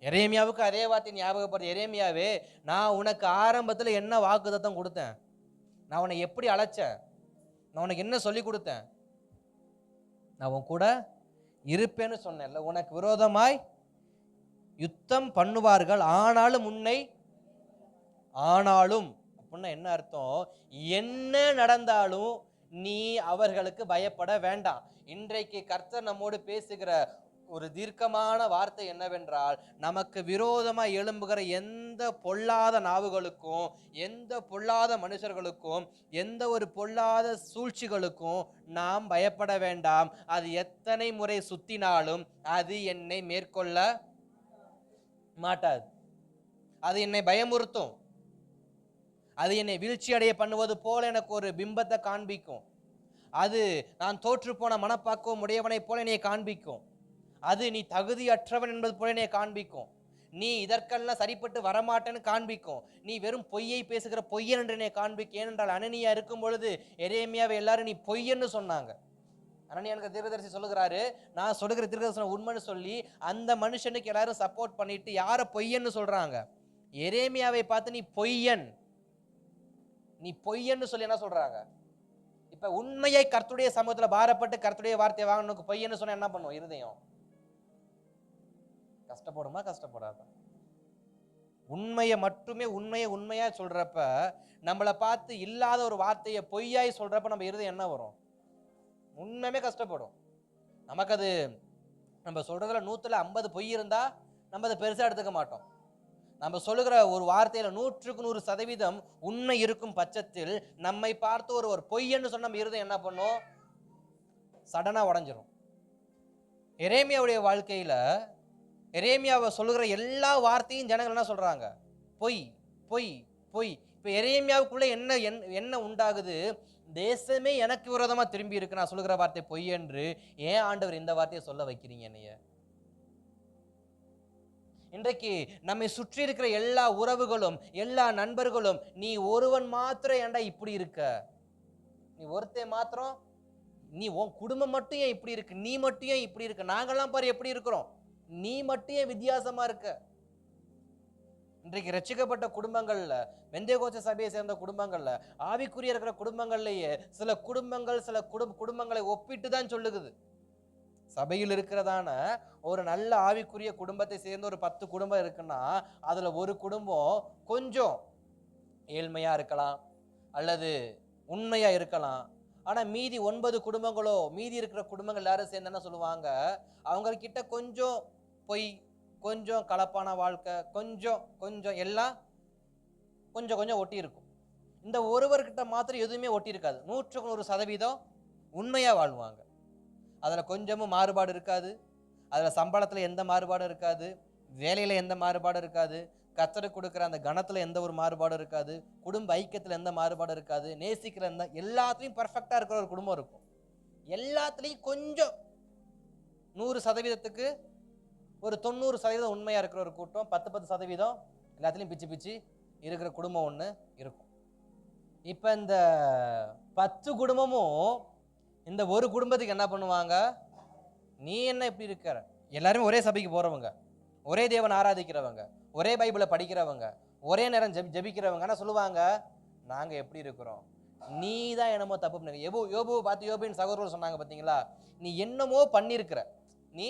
எரேமியாவுக்கு அதே வார்த்தை ஞாபகப்படுது. எரேமியாவே, நான் உனக்கு ஆரம்பத்தில் என்ன வாக்குத்தத்தம் கொடுத்தேன்? நான் உன்னை எப்படி அழைச்சேன்? நான் உனக்கு என்ன சொல்லி கொடுத்தேன்? நான் உன் கூட இருப்பேன்னு சொன்னேன்ல. உனக்கு விரோதமாய் யுத்தம் பண்ணுவார்கள், ஆனாலும் உன்னை, ஆனாலும் அப்படின்னா என்ன அர்த்தம்? என்ன நடந்தாலும் நீ அவர்களுக்கு பயப்பட வேண்டாம். இன்றைக்கு கர்த்தர் நம்மோடு பேசுகிற ஒரு தீர்க்கமான வார்த்தை என்னவென்றால், நமக்கு விரோதமாக எழும்புகிற எந்த பொல்லாத நாவுகளுக்கும், எந்த பொல்லாத மனுஷர்களுக்கும், எந்த ஒரு பொல்லாத சூழ்ச்சிகளுக்கும் நாம் பயப்பட வேண்டாம். அது எத்தனை முறை சுத்தினாலும் அது என்னை மேற்கொள்ள மாட்டாது. அது என்னை பயமுறுத்தும், அது என்னை வீழ்ச்சி அடைய பண்ணுவது போல எனக்கு ஒரு பிம்பத்தை காண்பிக்கும். அது நான் தோற்று போன மனப்பாக்குவம் உடையவனை போல என்னை காண்பிக்கும். அது நீ தகுதியற்றவன் என்பது போல என்னை காண்பிக்கும். நீ இதற்கெல்லாம் சரிப்பட்டு வரமாட்டேன்னு காண்பிக்கும். நீ வெறும் பொய்யை பேசுகிற பொய்யன் என்று என்னை காண்பிக்கும். ஏனென்றால் அனனியா இருக்கும் பொழுது எரேமியாவை எல்லாரும் நீ பொய்யன்னு சொன்னாங்க. அனனியானுக்கு தீர்க்கதரிசி சொல்லுகிறாரு, நான் சொல்லுகிற தீர்க்கதரிசனம் உண்மைன்னு சொல்லி அந்த மனுஷனுக்கு எல்லாரும் சப்போர்ட் பண்ணிட்டு யாரை பொய்யன்னு சொல்றாங்க? எரேமியாவை பார்த்து நீ பொய்யன், நீ பொய்யன்னு சொல்லி என்ன சொல்றாங்க? இப்ப உண்மையை கர்த்தருடைய சமூகத்துல பாரப்பட்டு கர்த்தருடைய வார்த்தையை வாங்கணும் பொய்யன்னு சொன்னா என்ன பண்ணும்? இருதயம் கஷ்டப்படுமா? கஷ்டப்படாதா? உண்மையை மட்டுமே உண்மையா சொல்றப்ப, நம்மளை பார்த்து இல்லாத ஒரு வார்த்தையை பொய்யாய் சொல்றப்ப நம்ம இருதயம் என்ன வரும்? உண்மையுமே கஷ்டப்படும். நமக்கு அது நம்ம சொல்றதுல 100% பொய் இருந்தா நம்ம அதை பெருசா எடுத்துக்க மாட்டோம். நம்ம சொல்லுகிற ஒரு வார்த்தையில 100% உண்மை இருக்கும் பட்சத்தில் நம்மை பார்த்து ஒரு பொய்ன்னு சொன்ன நம்ம இருதயம் என்ன பண்ணும்? சடனா உடைஞ்சிரும். எரேமியாவுடைய வாழ்க்கையில எரேமியாவை சொல்லுகிற எல்லா வார்த்தையும் ஜனங்கள் என்ன சொல்றாங்க? பொய் பொய் பொய். இப்ப எரேமியாவுக்குள்ள என்ன உண்டாகுது? தேசமே எனக்கு விரோதமா திரும்பி இருக்கு, நான் சொல்லுகிற வார்த்தை பொய் என்று. ஏன் ஆண்டவர் இந்த வார்த்தையை சொல்ல வைக்கிறீங்க என்னைய? இன்றைக்கு நம்மை சுற்றி இருக்கிற எல்லா உறவுகளும் எல்லா நண்பர்களும் நீ ஒருவன் மாத்திரம் ஏன்டா இப்படி இருக்க, நீ ஒருத்தே மாத்திரம், நீ உன் குடும்பம் மட்டும் ஏன் இப்படி இருக்கு, நீ மட்டும் ஏன் இப்படி இருக்க, நாங்கெல்லாம் பாரு எப்படி இருக்கிறோம், நீ மட்டும் ஏன் வித்தியாசமா இருக்க. இன்றைக்கு ரட்சிக்கப்பட்ட குடும்பங்கள்ல, பெந்தேகோஸ்தே சபையை சேர்ந்த குடும்பங்கள்ல, ஆவிக்குரிய இருக்கிற குடும்பங்கள்லயே சில குடும்பங்களை ஒப்பிட்டு தான் சொல்லுகுது. சபையில் இருக்கிறதான ஒரு நல்ல ஆவிக்குரிய குடும்பத்தை சேர்ந்த ஒரு 10 குடும்பம் இருக்குன்னா அதுல ஒரு குடும்பம் கொஞ்சம் ஏழ்மையா இருக்கலாம் அல்லது உண்மையா இருக்கலாம். ஆனா மீதி 9 குடும்பங்களோ, மீதி இருக்கிற குடும்பங்கள் எல்லாரும் சேர்ந்து என்ன சொல்லுவாங்க? அவங்க கிட்ட கொஞ்சம் பொய், கொஞ்சம் கலப்பான வாழ்க்கை, கொஞ்சம் எல்லாம் கொஞ்சம் ஒட்டி இருக்கும். இந்த ஒருவர்கிட்ட மாத்திரம் எதுவுமே ஒட்டி இருக்காது. 100% உண்மையா வாழ்வாங்க. அதுல கொஞ்சமும் மாறுபாடு இருக்காது. அதுல சம்பளத்துல எந்த மாறுபாடும் இருக்காது, வேலையில எந்த மாறுபாடும் இருக்காது, கர்த்தருக்கு கொடுக்கிற அந்த கணத்துல எந்த ஒரு மாறுபாடும் இருக்காது, குடும்ப ஐக்கியத்துல எந்த மாறுபாடும் இருக்காது, நேசிக்கிற எல்லாத்துலயும் பர்ஃபெக்டா இருக்கிற ஒரு குடும்பம் இருக்கும். எல்லாத்துலயும் கொஞ்சம் 100%க்கு ஒரு 90% உண்மையா இருக்கிற ஒரு கூட்டம், 10% எல்லாத்துலயும் பிச்சு இருக்கிற குடும்பம் ஒண்ணு இருக்கும். இப்ப இந்த 10 குடும்பமும் இந்த ஒரு குடும்பத்துக்கு என்ன பண்ணுவாங்க? நீ என்ன இப்படி இருக்கிற? எல்லாருமே ஒரே சபைக்கு போறவங்க, ஒரே தேவன் ஆராதிக்கிறவங்க, ஒரே பைபிளை படிக்கிறவங்க, ஒரே நேரம் ஜெபிக்கிறவங்க என்ன சொல்லுவாங்க? நாங்க எப்படி இருக்கிறோம், நீ தான் என்னமோ தப்பு பண்ணி. யோபுவை பார்த்து யோபின் சகோதரர்கள் சொன்னாங்க பார்த்தீங்களா? நீ என்னமோ பண்ணியிருக்கிற, நீ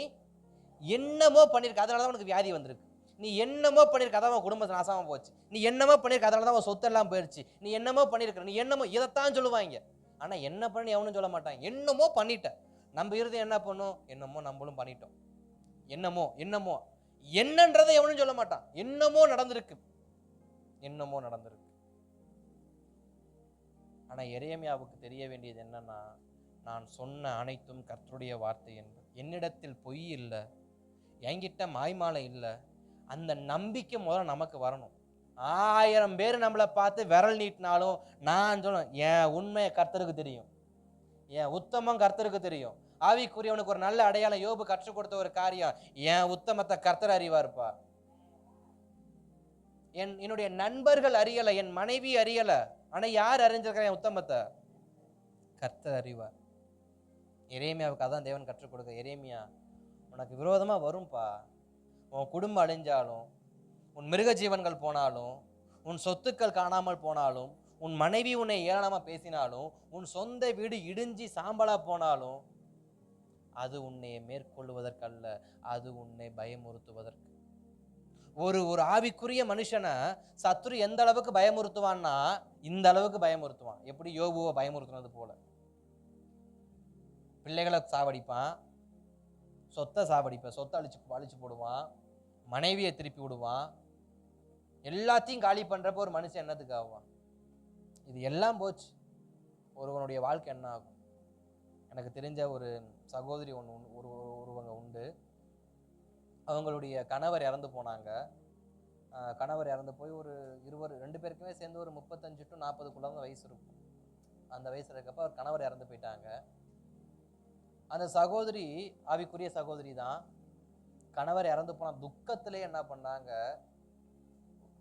என்னமோ பண்ணியிருக்க, அதனால தான் உனக்கு வியாதி வந்திருக்கு. நீ என்னமோ பண்ணியிருக்க, அதான் உன் குடும்பத்தை நாசமா போச்சு. நீ என்னமோ பண்ணியிருக்க, அதனால தான் உன் சொத்தெல்லாம் போயிடுச்சு. நீ என்னமோ பண்ணியிருக்கிற, நீ என்னமோ, இதைத்தான் சொல்லுவாங்க. ஆனா என்ன பண்ணி எவனும் சொல்ல மாட்டாங்க. என்னமோ பண்ணிட்ட. நம்ம இருதயம் என்ன பண்ணும்? என்னமோ நம்மளும் பண்ணிட்டோம், என்னமோ என்னன்றதை எவனும் சொல்ல மாட்டான். என்னமோ நடந்திருக்கு. ஆனா எரேமியாவுக்கு தெரிய வேண்டியது என்னன்னா, நான் சொன்ன அனைத்தும் கர்த்தருடைய வார்த்தை என்பது. என்னிடத்தில் பொய் இல்லை, என்கிட்ட மாய்மாலை இல்லை. அந்த நம்பிக்கை முதல்ல நமக்கு வரணும். 1000 பேர் நம்மளை பார்த்து விரல் நீட்டினாலும் நான் சொல்ல, என் உண்மையை கர்த்தருக்கு தெரியும், என் உத்தமம் கர்த்தருக்கு தெரியும். ஆவிக்குரியவனுக்கு ஒரு நல்ல அடையாளம் யோபு கற்றுக் கொடுத்த ஒரு காரியம், என் உத்தமத்தை கர்த்தர் அறிவார்ப்பா. என்னுடைய நண்பர்கள் அறியல, என் மனைவி அறியல, ஆனா யார் அறிஞ்சிருக்கிற என் உத்தமத்தை? கர்த்தர் அறிவார். எரேமியாவுக்கு அதான் தேவன் கற்றுக் கொடுக்க, எரேமியா உனக்கு விரோதமா வரும்பா. உன் குடும்பம் அழிஞ்சாலும், உன் மிருக ஜீவன்கள் போனாலும், உன் சொத்துக்கள் காணாமல் போனாலும், உன் மனைவி உன்னை ஏளனமா பேசினாலும், உன் சொந்த வீடு இடிஞ்சி சாம்பலா போனாலும், அது உன்னை மேற்கொள்வதற்கல்ல, அது உன்னை பயமுறுத்துவதற்கு. ஒரு ஆவிக்குரிய மனுஷனை சத்துரு எந்த அளவுக்கு பயமுறுத்துவான்னா இந்த அளவுக்கு பயமுறுத்துவான். எப்படி யோபுவை பயமுறுத்துனது போல. பிள்ளைகளை சாவடிப்பான், சொத்தை சாவடிப்பான், சொத்தை அழிச்சு போடுவான், மனைவியை திருப்பி விடுவான், எல்லாத்தையும் காலி பண்றப்ப ஒரு மனுஷன் என்னத்துக்கு ஆவான்? இது எல்லாம் போச்சு, ஒருவனுடைய வாழ்க்கை என்ன ஆகும்? எனக்கு தெரிஞ்ச ஒரு சகோதரி ஒருவங்க உண்டு. அவங்களுடைய கணவர் இறந்து போனாங்க. கணவர் இறந்து போய் ஒரு 2 பேருக்குமே சேர்ந்து ஒரு 35 to 40 வயசு இருக்கும். அந்த வயசுல இருக்கப்ப அவர் கணவர் இறந்து போயிட்டாங்க. அந்த சகோதரி ஆவிக்குரிய சகோதரி தான். கணவர் இறந்து போன துக்கத்திலே என்ன பண்ணாங்க,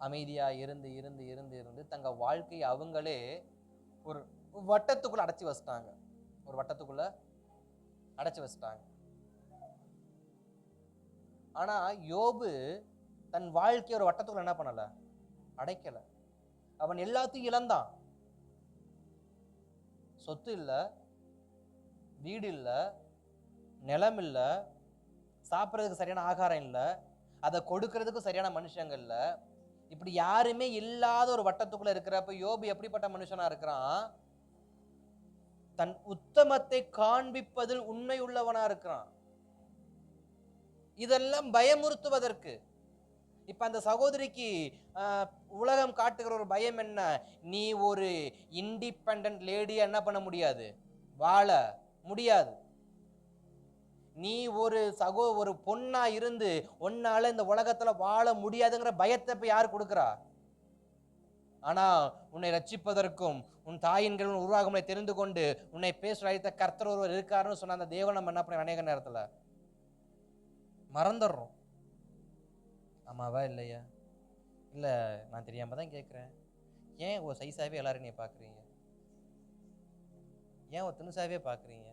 அமைதியா இருந்து இருந்து இருந்து இருந்து தங்க வாழ்க்கையை அவங்களே ஒரு வட்டத்துக்குள்ள அடைச்சி வச்சிட்டாங்க. ஒரு வட்டத்துக்குள்ள அடைச்சி வச்சிட்டாங்க. ஆனா யோபு தன் வாழ்க்கையை ஒரு வட்டத்துக்குள்ள என்ன பண்ணல, அடைக்கல. அவன் எல்லாத்தையும் இழந்தான். சொத்து இல்ல, வீடு இல்ல, நிலம் இல்ல, சாப்பிட்றதுக்கு சரியான ஆகாரம் இல்ல, அதை கொடுக்கறதுக்கு சரியான மனுஷங்க இல்ல. இப்படி யாருமே இல்லாத ஒரு வட்டத்துக்குள்ள இருக்கிறப்ப யோபு எப்படிப்பட்ட மனுஷனா இருக்கிறான்? தன் உத்தமத்தை காண்பிப்பதில் உண்மை உள்ளவனா இருக்கிறான். இதெல்லாம் பயமுறுத்துவதற்கு. இப்ப அந்த சகோதரிக்கு உலகம் காட்டுகிற ஒரு பயம் என்ன? நீ ஒரு இண்டிபெண்டன்ட் லேடியா என்ன பண்ண முடியாது, வாழ முடியாது. நீ ஒரு பொண்ணா இருந்து உன்னால இந்த உலகத்துல வாழ முடியாதுங்கிற பயத்தை இப்ப யார் கொடுக்கிறா? ஆனா உன்னை ரட்சிப்பதற்கும் உன் தாயின் உருவாகமுனை தெரிந்து கொண்டு உன்னை பேச அழைத்த கர்த்தர் ஒருவர் இருக்காருன்னு சொன்ன அந்த தேவன் நம்ம என்ன பண்ண அநேக நேரத்துல மறந்துடுறோம். ஆமாவா இல்லையா? இல்ல நான் தெரியாம தான் கேட்கிறேன். ஏன் ஒரு சைஸாவே எல்லாரும் நீ பாக்குறீங்க? ஏன் ஒரு தினுசாவே பாக்குறீங்க?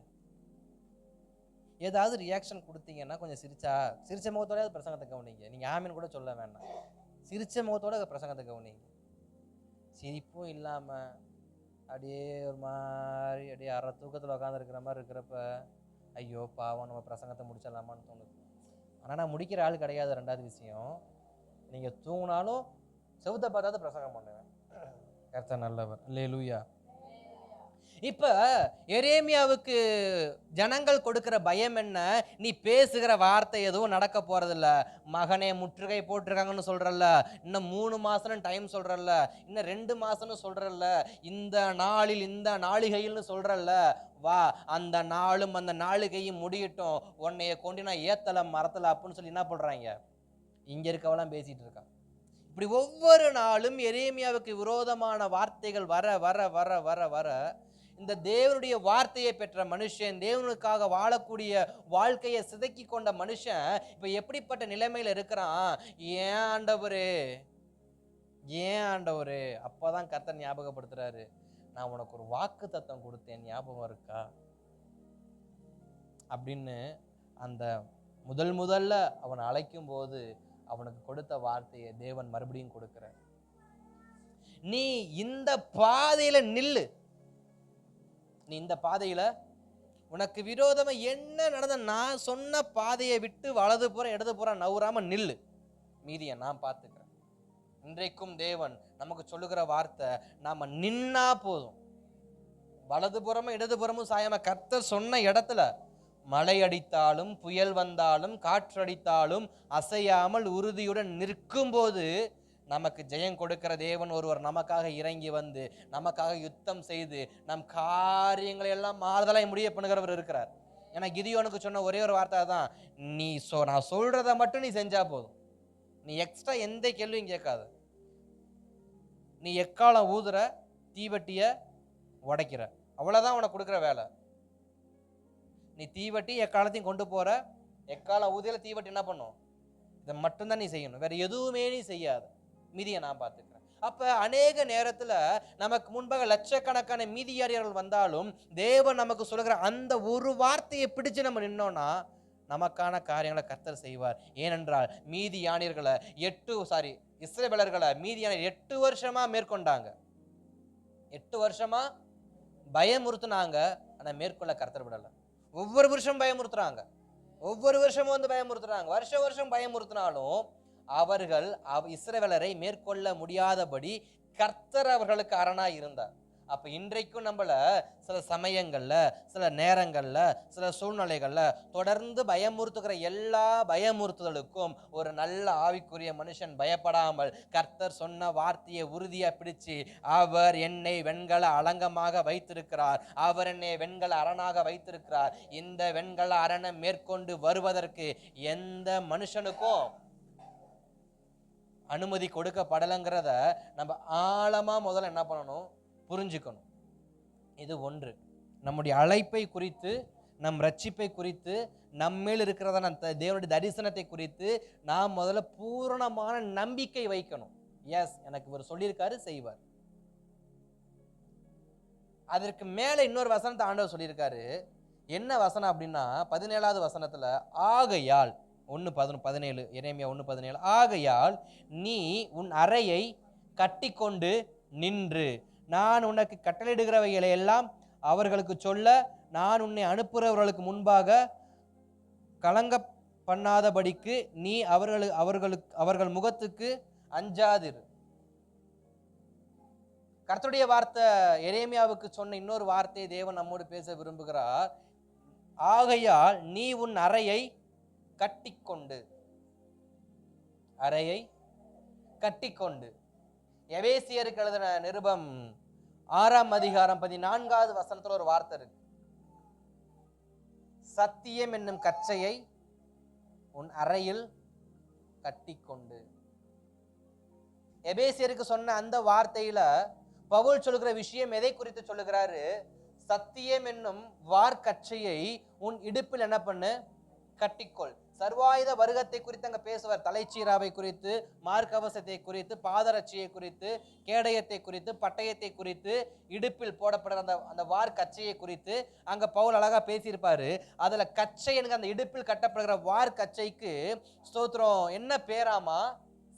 ஏதாவது ரியாக்ஷன் கொடுத்தீங்கன்னா கொஞ்சம் சிரிச்ச முகத்தோட பிரசங்கத்தை கவனிங்க. நீங்க ஆமீன் கூட சொல்ல வேண்டாம், சிரிச்ச முகத்தோட பிரசங்கத்தை கவனிங்க. சிரிப்பும் இல்லாம அப்படியே ஒரு மாதிரி அப்படியே அரை தூக்கத்தில் உட்காந்து இருக்கிற மாதிரி இருக்கிறப்ப ஐயோ பாவம் நம்ம பிரசங்கத்தை முடிச்சிடலாமான்னு தோணுது. ஆனால் நான் முடிக்கிற ஆள் கிடையாது. 2வது விஷயம், நீங்க தூங்கினாலும் செவுத்த பார்த்தாத பிரசங்கம் பண்ணுவேன். கர்த்தர் நல்லவர். அல்லேலூயா. இப்ப எரேமியாவுக்கு ஜனங்கள் கொடுக்கிற பயம் என்ன? நீ பேசுகிற வார்த்தை எதுவும் நடக்க போறதில்ல. மகனே முற்றுகை போட்டிருக்காங்கன்னு சொல்றல்ல, இன்னும் 3 மாசம் டைம் சொல்றல்ல, இன்னும் 2 மாசம்னு சொல்றல்ல, இந்த நாளில் இந்த நாளிகையில்னு சொல்றல்ல, வா அந்த நாளும் அந்த நாளிகையும் முடியட்டும், உன்னைய கொண்டு நான் ஏத்தல மரத்துல அப்படின்னு சொல்லி என்ன பண்றாங்க, இங்க இருக்கவெல்லாம் பேசிட்டு இருக்கான். இப்படி ஒவ்வொரு நாளும் எரேமியாவுக்கு விரோதமான வார்த்தைகள் வர வர வர வர வர இந்த தேவனுடைய வார்த்தையை பெற்ற மனுஷன், தேவனுக்காக வாழக்கூடிய வாழ்க்கையை சிதைக்கி கொண்ட மனுஷன் இப்ப எப்படிப்பட்ட நிலைமையில இருக்கிறான்? ஏன் ஆண்டவரே, ஏன் ஆண்டவரே? அப்பதான் கர்த்தர் ஞாபகப்படுத்துறாரு, நான் உனக்கு ஒரு வாக்கு தத்தம் கொடுத்தேன், ஞாபகம் இருக்கா அப்படின்னு. அந்த முதல்ல அவன் அழைக்கும் போது அவனுக்கு கொடுத்த வார்த்தையை தேவன் மறுபடியும் கொடுக்கிறார். நீ இந்த பாதையில நில்லு, நீ இந்த பாதையில உனக்கு விரோதமா என்ன நடந்த, நான் சொன்ன பாதையை விட்டு வலது புறம் இடது புறம் நவுறாம நில்லு, மீதியை நான் பார்த்துக்கிறேன். இன்றைக்கும் தேவன் நமக்கு சொல்லுகிற வார்த்தை, நாம நின்னா போதும். வலது புறமும் இடது புறமும் சாயாம கர்த்தர் சொன்ன இடத்துல மழை அடித்தாலும் புயல் வந்தாலும் காற்றடித்தாலும் அசையாமல் உறுதியுடன் நிற்கும் போது நமக்கு ஜெயம் கொடுக்கிற தேவன் ஒருவர் நமக்காக இறங்கி வந்து நமக்காக யுத்தம் செய்து நம் காரியங்களை எல்லாம் மாறுதலாய் முடிய பண்ணுகிறவர் இருக்கிறார். ஏன்னா கிதியோனுக்கு சொன்ன ஒரே ஒரு வார்த்தை தான், நீ நான் சொல்றத மட்டும் நீ செஞ்சா போதும், நீ எக்ஸ்ட்ரா எந்த கேள்வியும் கேட்காத. நீ எக்காலம் ஊதுற, தீவட்டிய உடைக்கிற, அவ்வளவுதான் உனக்கு கொடுக்குற வேலை. நீ தீவட்டி எக்காலத்தையும் கொண்டு போற, எக்கால ஊதியில தீவட்டி என்ன பண்ணும், இதை மட்டும்தான் நீ செய்யணும், வேற எதுவுமே நீ செய்யாத, மீதியை நான் பார்த்துக்கிறேன். அப்ப அநேக நேரத்துல நமக்கு முன்பாக லட்சக்கணக்கான மீதியாரியர்கள் வந்தாலும் தேவன் நமக்கு சொல்லுகிற அந்த ஒரு வார்த்தையை பிடிச்சு நம்ம நின்னோம்னா நமக்கான காரியங்களை கர்த்தர் செய்வார். ஏனென்றால் மீதியானியர்களை இஸ்ரவேலர்களை மீதியானியர் 8 வருஷமா மேற்கொண்டாங்க, 8 வருஷமா பயமுறுத்துனாங்க. ஆனா மேற்கொள்ள கர்த்தர் விடல. ஒவ்வொரு வருஷம் பயமுறுத்துறாங்க, ஒவ்வொரு வருஷமும் வந்து பயமுறுத்துறாங்க. வருஷம் பயமுறுத்தினாலும் அவர்கள் இஸ்ரவேலரை மேற்கொள்ள முடியாதபடி கர்த்தர் அவர்களுக்கு அரணாய் இருந்தார். அப்ப இன்றைக்கும் நம்மள சில சமயங்கள்ல, சில நேரங்கள்ல, சில சூழ்நிலைகள்ல தொடர்ந்து பயமுறுத்துகிற எல்லா பயமுறுத்துதலுக்கும் ஒரு நல்ல ஆவிக்குரிய மனுஷன் பயப்படாமல் கர்த்தர் சொன்ன வார்த்தையை உறுதியா பிடிச்சு, அவர் என்னை வெண்கல அலங்கமாக வைத்திருக்கிறார், அவர் என்னை வெண்கல அரணாக வைத்திருக்கிறார், இந்த வெண்கல அரணை மேற்கொண்டு வருவதற்கு எந்த மனுஷனுக்கும் அனுமதி கொடுக்கப்படலைங்கிறத நம்ம ஆழமாக முதல்ல என்ன பண்ணணும், புரிஞ்சுக்கணும். இது ஒன்று. நம்முடைய அழைப்பை குறித்து, நம் ரட்சிப்பை குறித்து, நம்மேல் இருக்கிறத தேவனுடைய தரிசனத்தை குறித்து நாம் முதல்ல பூரணமான நம்பிக்கை வைக்கணும். எஸ், எனக்கு இவர் சொல்லியிருக்காரு, செய்வார். அதற்கு மேல இன்னொரு வசனத்தை ஆண்டவர் சொல்லியிருக்காரு. என்ன வசனம் அப்படின்னா 17வது வசனத்துல, ஆகையால் 1:17, எரேமியா 1:17, ஆகையால் நீ உன் அறையை கட்டிக்கொண்டு நின்று நான் உனக்கு கட்டளையிடுகிறவைகளை எல்லாம் அவர்களுக்கு சொல்ல, நான் உன்னை அனுப்புகிறவர்களுக்கு முன்பாக கலங்க பண்ணாதபடிக்கு நீ அவர்கள் முகத்துக்கு அஞ்சாதிரு. கர்த்தருடைய வார்த்தை எரேமியாவுக்கு சொன்ன இன்னொரு வார்த்தையை தேவன் நம்மோடு பேச விரும்புகிறார். ஆகையால் நீ உன் அறையை கட்டிக்கொண்டு, அறையை கட்டிக்கொண்டு. எபேசியருக்கு எழுதின நிருபம் 6ஆம் அதிகாரம் 14வது வசனத்துல ஒரு வார்த்தை இருக்கு. சத்தியம் என்னும் கச்சையை உன் அறையில் கட்டிக்கொண்டு. எபேசியருக்கு சொன்ன அந்த வார்த்தையில பவுல் சொல்லுகிற விஷயம் எதை குறித்து சொல்லுகிறாரு? சத்தியம் என்னும் வார்க்கச்சையை உன் இடுப்பில் என்ன பண்ணு, கட்டிக்கொள். சர்வாயுத வருகத்தை குறித்து அங்க பேசுவார். தலைச்சீராவை குறித்து, மார்க்கவசத்தை குறித்து, பாதரட்சியை குறித்து, கேடயத்தை குறித்து, பட்டயத்தை குறித்து, இடுப்பில் போடப்படுற அந்த வார்க்கச்சையை குறித்து அங்க பவுல் அழகா பேசியிருப்பாரு. அதுல கச்சை எனக்கு அந்த இடுப்பில் கட்டப்படுகிற வார்க்கச்சைக்கு ஸ்தோத்திரம் என்ன பேராமா?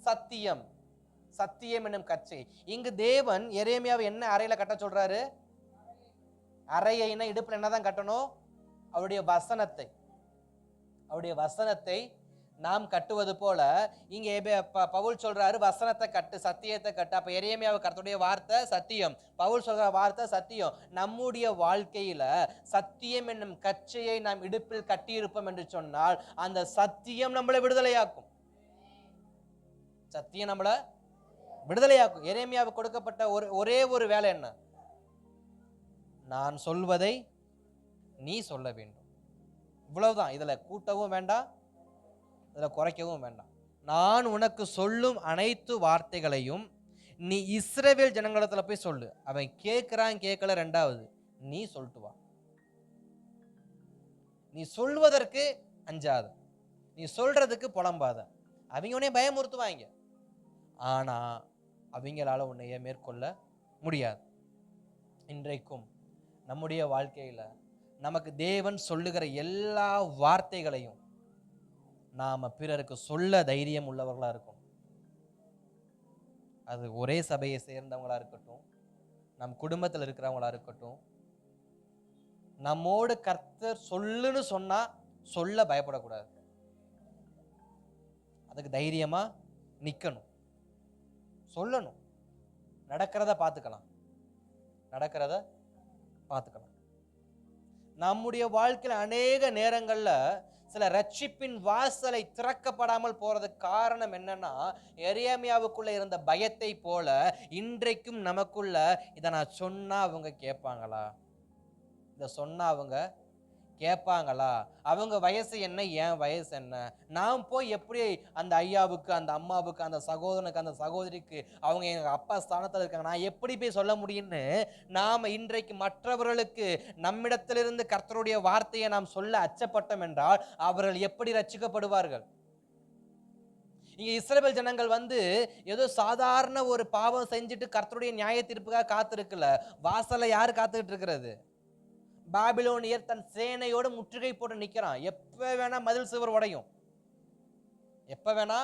சத்தியம். சத்தியம் என்னும் கச்சை. இங்கு தேவன் எரேமியாவை என்ன அறையில கட்ட சொல்றாரு? அறையின இடுப்புல என்னதான் கட்டணும்? அவருடைய வசனத்தை. அவருடைய வசனத்தை நாம் கட்டுவது போல இங்க பவுல் சொல்றாரு, வசனத்தை கட்டு, சத்தியத்தை கட்டு. அப்ப எரேமியாவை கர்த்தருடைய வார்த்தை சத்தியம், பவுல் சொல்ற வார்த்தை சத்தியம். நம்முடைய வாழ்க்கையில சத்தியம் என்னும் கச்சையை நாம் இடுப்பில் கட்டியிருப்போம் என்று சொன்னால் அந்த சத்தியம் நம்மளை விடுதலையாக்கும். சத்தியம் நம்மளை விடுதலையாக்கும். எரேமியாவுக்கு கொடுக்கப்பட்ட ஒரே ஒரு வேலை என்ன? நான் சொல்வதை நீ சொல்ல வேண்டும். இவ்வளவுதான். இதுல கூட்டவும் வேண்டாம், இதுல குறைக்கவும் வேண்டாம். நான் உனக்கு சொல்லும் அனைத்து வார்த்தைகளையும் நீ இஸ்ரவேல் ஜனங்களிடத்துல போய் சொல்லு. அவன் கேட்கிறான் கேட்கல ரெண்டாவது, நீ சொல்லிட்டு வா. நீ சொல்வதற்கு அஞ்சாத, நீ சொல்றதுக்கு புலம்பாத. அவங்க உன்னை பயமுறுத்துவாங்க, ஆனா அவங்களால உன்னைய மேற்கொள்ள முடியாது. இன்றைக்கும் நம்முடைய வாழ்க்கையில நமக்கு தேவன் சொல்லுகிற எல்லா வார்த்தைகளையும் நாம பிறருக்கு சொல்ல தைரியம் உள்ளவர்களா இருக்கும். அது ஒரே சபையை சேர்ந்தவங்களா இருக்கட்டும், நம் குடும்பத்தில் இருக்கிறவங்களா இருக்கட்டும், நம்மோடு கர்த்தர் சொல்லுன்னு சொன்னா சொல்ல பயப்படக்கூடாது. அதுக்கு தைரியமா நிக்கணும், சொல்லணும். நடக்கிறத பார்த்துக்கலாம், நடக்கிறத பார்த்துக்கலாம். நம்முடைய வாழ்க்கையில் அநேக நேரங்கள்ல சில ரட்சிப்பின் வாசலை திறக்கப்படாமல் போறதுக்கு காரணம் என்னன்னா, எரேமியாவுக்குள்ள இருந்த பயத்தை போல இன்றைக்கும் நமக்குள்ள இதை நான் சொன்னா அவங்க கேட்பாங்களா, இதை சொன்னா அவங்க கேட்பாங்களா, அவங்க வயசு என்ன, என் வயசு என்ன, நான் போய் எப்படி அந்த ஐயாவுக்கு, அந்த அம்மாவுக்கு, அந்த சகோதரனுக்கு, அந்த சகோதரிக்கு, அவங்க எங்க அப்பா ஸ்தானத்தில் இருக்காங்க, நான் எப்படி போய் சொல்ல முடியும்னு நாம இன்றைக்கு மற்றவர்களுக்கு நம்மிடத்திலிருந்து கர்த்தருடைய வார்த்தையை நாம் சொல்ல அச்சப்பட்டோம் என்றால் அவர்கள் எப்படி ரட்சிக்கப்படுவார்கள்? இங்க இஸ்ரவேல் ஜனங்கள் ஏதோ சாதாரண ஒரு பாவம் செஞ்சுட்டு கர்த்தருடைய நியாய தீர்ப்புக்காக காத்திருக்கல. வாசல்ல யாரு காத்துக்கிட்டு இருக்கிறது? பாபிலோனியர் தன் சேனையோட முற்றுகை போட்டு நிக்கிறான். எப்ப வேணா மதில் சுவர் உடையும், எப்ப வேணா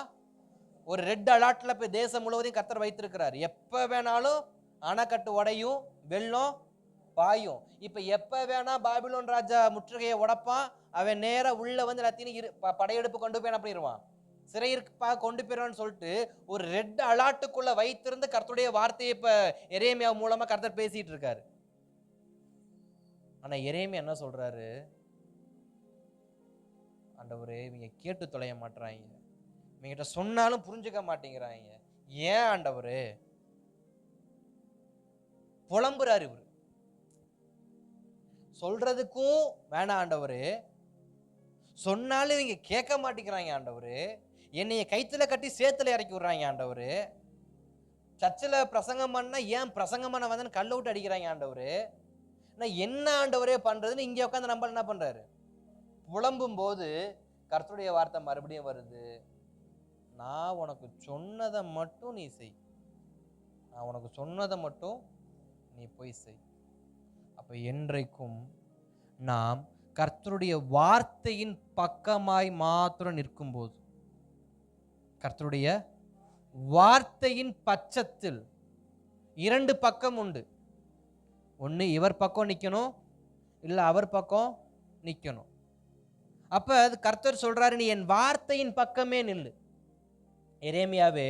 ஒரு ரெட் அலர்ட்ல போய் தேசம் முழுவதையும் கர்த்தர் வைத்திருக்கிறார். எப்ப வேணாலும் அணைக்கட்டு உடையும், வெள்ளம் பாயும். இப்ப எப்ப வேணா பாபிலோன் ராஜா முற்றுகையை உடைப்பான். அவன் நேரா உள்ள எல்லாத்தையும் படையெடுப்பு கொண்டு போய் என்ன பண்ணிடுவான், சிறையிருப்பா கொண்டு போயிடுவான்னு சொல்லிட்டு ஒரு ரெட் அலர்ட்டுக்குள்ள வைத்திருந்து கர்த்தருடைய வார்த்தையை இப்ப எரேமியா மூலமா கர்த்தர் பேசிட்டு இருக்காரு. ஆனா எரேமியா என்ன சொல்றாரு? ஆண்டவரே, இவங்க கேட்டு தொலைய மாட்டேறாங்க, இவங்கிட்ட சொன்னாலும் புரிஞ்சுக்க மாட்டேங்கிறாங்க, ஏன் ஆண்டவரே? புலம்புறாரு இவரு. சொல்றதுக்கும் வேணாம் ஆண்டவரே, சொன்னாலும் இவங்க கேட்க மாட்டேங்கிறாங்க ஆண்டவரே, என்னைய கைத்துல கட்டி சேத்துல இறக்கி விடுறாங்க ஆண்டவரு. சர்ச்சில் பிரசங்கம் பண்ணா ஏன் பிரசங்கம் பண்ண வந்தேன்னு கல்ல விட்டு அடிக்கிறாங்க ஆண்டவரு. நான் என்ன ஆண்டவரே பண்றதுன்னு இங்க உட்காந்து நம்ம என்ன பண்றாரு, புலம்பும் போது கர்த்தருடைய வார்த்தை மறுபடியும் வருது. நான் உனக்கு சொன்னதை மட்டும் நீ செய், நான் உனக்கு சொன்னதை மட்டும் நீ போய் செய். அப்ப என்றைக்கும் நாம் கர்த்தருடைய வார்த்தையின் பக்கமாய் மாத்திரம் நிற்கும் போது, கர்த்தருடைய வார்த்தையின் பட்சத்தில் 2 பக்கம் உண்டு. ஒன்று இவர் பக்கம் நிற்கணும், இல்லை அவர் பக்கம் நிற்கணும். அப்ப அது கர்த்தர் சொல்றாரு, நீ என் வார்த்தையின் பக்கமே நில்லு. எரேமியாவே,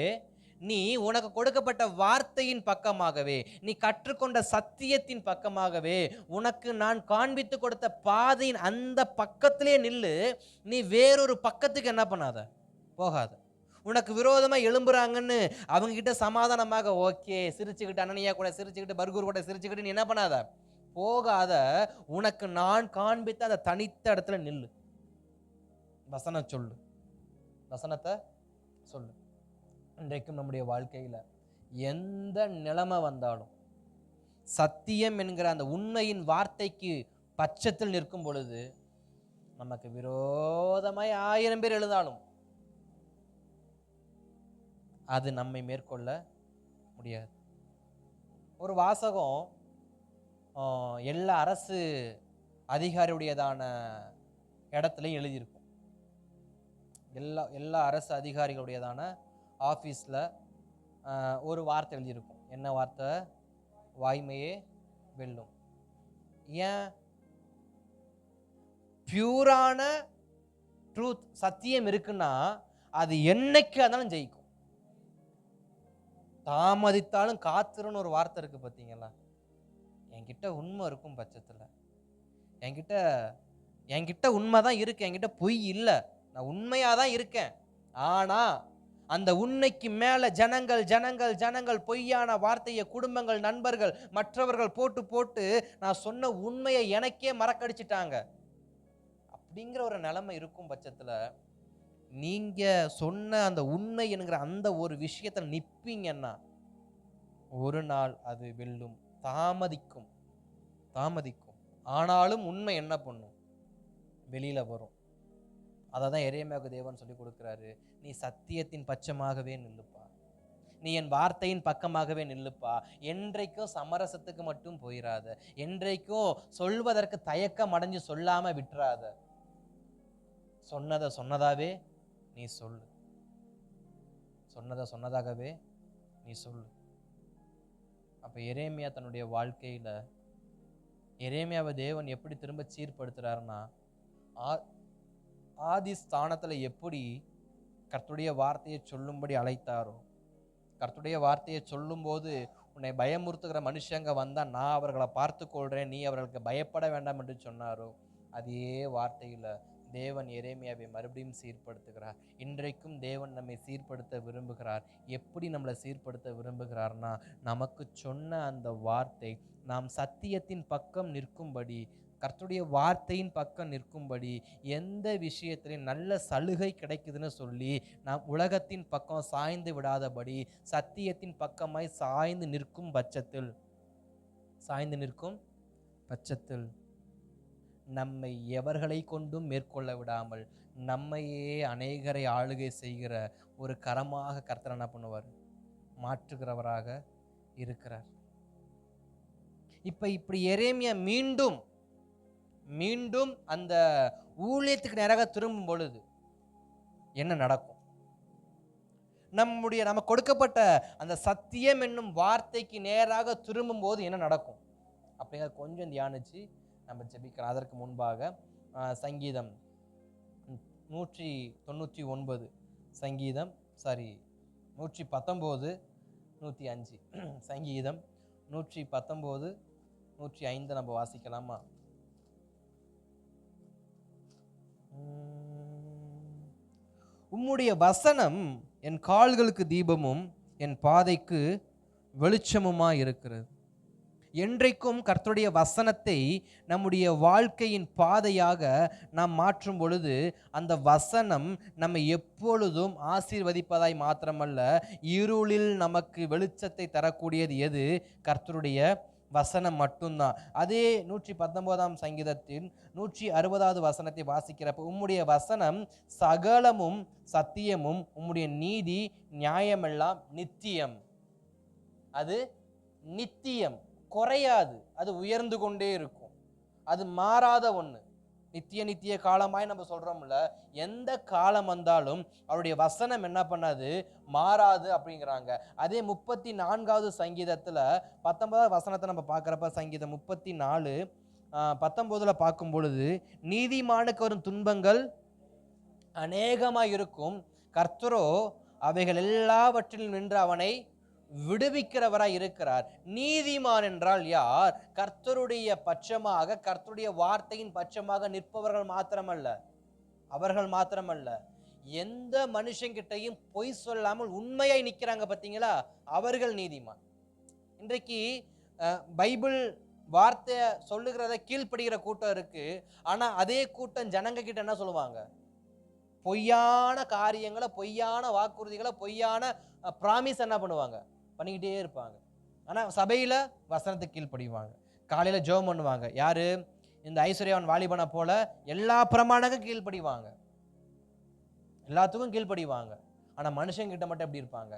நீ உனக்கு கொடுக்கப்பட்ட வார்த்தையின் பக்கமாகவே, நீ கற்றுக்கொண்ட சத்தியத்தின் பக்கமாகவே, உனக்கு நான் காண்பித்து கொடுத்த பாதையின் அந்த பக்கத்திலே நில்லு. நீ வேறொரு பக்கத்துக்கு என்ன பண்ணாத, போகாத. உனக்கு விரோதமா எழும்புறாங்கன்னு அவங்க கிட்ட சமாதானமாக ஓகே சிரிச்சுக்கிட்டு, அனனியா கூட சிரிச்சுக்கிட்டு, பர்கூர் கூட சிரிச்சுக்கிட்டு நீ என்ன பண்ணாத, போகாத. உனக்கு நான் காண்பித்த அந்த தனித்த இடத்துல நில்லு. வசனம் சொல்லு, வசனத்தை சொல்லு. இன்றைக்கும் நம்முடைய வாழ்க்கையில எந்த நிலைமை வந்தாலும் சத்தியம் என்கிற அந்த உண்மையின் வார்த்தைக்கு பட்சத்தில் நிற்கும் பொழுது, நமக்கு விரோதமாய் 1000 பேர் எழுதாலும் அது நம்மை மேற்கொள்ள முடியாது. ஒரு வாசகம் எல்லா அரசு அதிகாரியுடையதான இடத்துலையும் எழுதியிருக்கும். எல்லா அரசு அதிகாரிகளுடையதான ஆஃபீஸில் ஒரு வார்த்தை எழுதியிருக்கும். என்ன வார்த்தை? வாய்மையே வெல்லும். ஏன்? பியூரான ட்ரூத், சத்தியம் இருக்குன்னா அது என்னைக்கு இருந்தாலும் ஜெயிக்கும். தாமதித்தாலும் காத்துருன்னு ஒரு வார்த்தை இருக்கு பார்த்தீங்களா? என்கிட்ட உண்மை இருக்கும் பட்சத்தில், என்கிட்ட உண்மை தான் இருக்கு, என்கிட்ட பொய் இல்லை, நான் உண்மையாக தான் இருக்கேன். ஆனால் அந்த உண்மைக்கு மேலே ஜனங்கள் பொய்யான வார்த்தையை குடும்பங்கள், நண்பர்கள், மற்றவர்கள் போட்டு நான் சொன்ன உண்மையை எனக்கே மறக்கடிச்சிட்டாங்க அப்படிங்கிற ஒரு நிலைமை இருக்கும் பட்சத்தில், நீங்க சொன்ன அந்த உண்மை என்கிற அந்த ஒரு விஷயத்தில் நிற்பீங்கன்னா ஒரு நாள் அது வெல்லும். தாமதிக்கும், ஆனாலும் உண்மை என்ன பண்ணும்? வெளியில வரும். அதை தான் எரேமியாவுக்கு தேவன் சொல்லி கொடுக்கிறாரு. நீ சத்தியத்தின் பட்சமாகவே நில்லுப்பா, நீ என் வார்த்தையின் பக்கமாகவே நில்லுப்பா. என்றைக்கும் சமரசத்துக்கு மட்டும் போயிடாத, என்றைக்கும் சொல்வதற்கு தயக்கம் அடைஞ்சு சொல்லாம விட்டுறாத. சொன்னதை சொன்னதாவே நீ சொல்லு, சொன்னதாகவே நீ சொல்லு. அப்ப எரேமியா தன்னுடைய வாழ்க்கையில, எரேமியாவை தேவன் எப்படி திரும்ப சீர்படுத்துறாருன்னா, ஆதி ஸ்தானத்துல எப்படி கர்த்தருடைய வார்த்தையை சொல்லும்படி அழைத்தாரோ, கர்த்தருடைய வார்த்தையை சொல்லும் போது உன்னை பயமுறுத்துகிற மனுஷங்க வந்தா நான் அவர்களை பார்த்து கொள்றேன், நீ அவர்களுக்கு பயப்பட வேண்டாம் என்று சொன்னாரோ, அதே வார்த்தையில தேவன் எரேமியாவை மறுபடியும் சீர்படுத்துகிறார். இன்றைக்கும் தேவன் நம்மை சீர்படுத்த விரும்புகிறார். எப்படி நம்மளை சீர்படுத்த விரும்புகிறார்னா, நமக்கு சொன்ன அந்த வார்த்தை நாம் சத்தியத்தின் பக்கம் நிற்கும்படி, கர்த்தருடைய வார்த்தையின் பக்கம் நிற்கும்படி, எந்த விஷயத்திலையும் நல்ல சலுகை கிடைக்குதுன்னு சொல்லி நாம் உலகத்தின் பக்கம் சாய்ந்து விடாதபடி சத்தியத்தின் பக்கமாய் சாய்ந்து நிற்கும் பட்சத்தில் நம்மை எவர்களை கொண்டும் மேற்கொள்ள விடாமல் நம்மையே அநேகரை ஆளுகை செய்கிற ஒரு கரமாக கர்த்தர் என்ன பண்ணுவார்? மாற்றுகிறவராக இருக்கிறார். இப்படி எரேமியா மீண்டும் அந்த ஊழியத்துக்கு நேராக திரும்பும் பொழுது என்ன நடக்கும்? நமக்கு கொடுக்கப்பட்ட அந்த சத்தியம் என்னும் வார்த்தைக்கு நேராக திரும்பும் போது என்ன நடக்கும் அப்படிங்கிற கொஞ்சம் தியானிச்சு நம்ம ஜெபிக்கலாம். அதற்கு முன்பாக சங்கீதம் 199 சங்கீதம் 119 105 சங்கீதம் 119 105 நம்ம வாசிக்கலாமா? உம்முடைய வசனம் என் கால்களுக்கு தீபமும் என் பாதைக்கு வெளிச்சமுமா இருக்கிறது. என்றைக்கும் கர்த்தருடைய வசனத்தை நம்முடைய வாழ்க்கையின் பாதையாக நாம் மாற்றும் பொழுது அந்த வசனம் நம்ம எப்பொழுதும் ஆசீர்வதிப்பதாய் மாத்திரமல்ல, இருளில் நமக்கு வெளிச்சத்தை தரக்கூடியது எது? கர்த்தருடைய வசனம் மட்டும்தான். அதே 119ஆம் சங்கீதத்தின் 160வது வசனத்தை வாசிக்கிறப்ப, உம்முடைய வசனம் சகலமும் சத்தியமும், உம்முடைய நீதி நியாயமெல்லாம் நித்தியம். அது நித்தியம், குறையாது, அது உயர்ந்து கொண்டே இருக்கும், அது மாறாத ஒன்று. நித்திய காலமாய் நம்ம சொல்றோம்ல, எந்த காலம் வந்தாலும் அவருடைய வசனம் என்ன பண்ணாது? மாறாது அப்படிங்கிறாங்க. அதே 34வது சங்கீதத்துல 19வது வசனத்தை நம்ம பார்க்குறப்ப, சங்கீதம் 34:19 பார்க்கும் பொழுது, நீதிமானுக்கு வரும் துன்பங்கள் அநேகமாய் இருக்கும், கர்த்தரோ அவைகள் எல்லாவற்றிலும் நின்று அவனை விடுவிக்கிறவராய் இருக்கிறார். நீதிமான் என்றால் யார்? கர்த்தருடைய பட்சமாக, கர்த்தருடைய வார்த்தையின் பட்சமாக நிற்பவர்கள் மாத்திரமல்ல, அவர்கள் மாத்திரமல்ல, எந்த மனுஷங்கிட்டையும் பொய் சொல்லாமல் உண்மையாய் நிற்கிறாங்க பார்த்தீங்களா, அவர்கள் நீதிமான். இன்றைக்கு பைபிள் வார்த்தையை சொல்லுகிறத கீழ்ப்படுகிற கூட்டம் இருக்கு. ஆனா அதே கூட்டம் ஜனங்க கிட்ட என்ன சொல்லுவாங்க? பொய்யான காரியங்களை, பொய்யான வாக்குறுதிகளை, பொய்யான ப்ராமிஸ் என்ன பண்ணுவாங்க? பண்ணிக்கிட்டே இருப்பாங்க. ஆனால் சபையில் வசனத்துக்கு கீழ்ப்படிவாங்க. காலையில் ஜெபம் பண்ணுவாங்க. யாரு? இந்த ஐஸ்வர்யவான் வாலிபனை போல எல்லா பிரமாணங்களுக்கும் கீழ்ப்படிவாங்க, எல்லாத்துக்கும் கீழ்ப்படிவாங்க. ஆனால் மனுஷங்கிட்ட மட்டும் எப்படி இருப்பாங்க?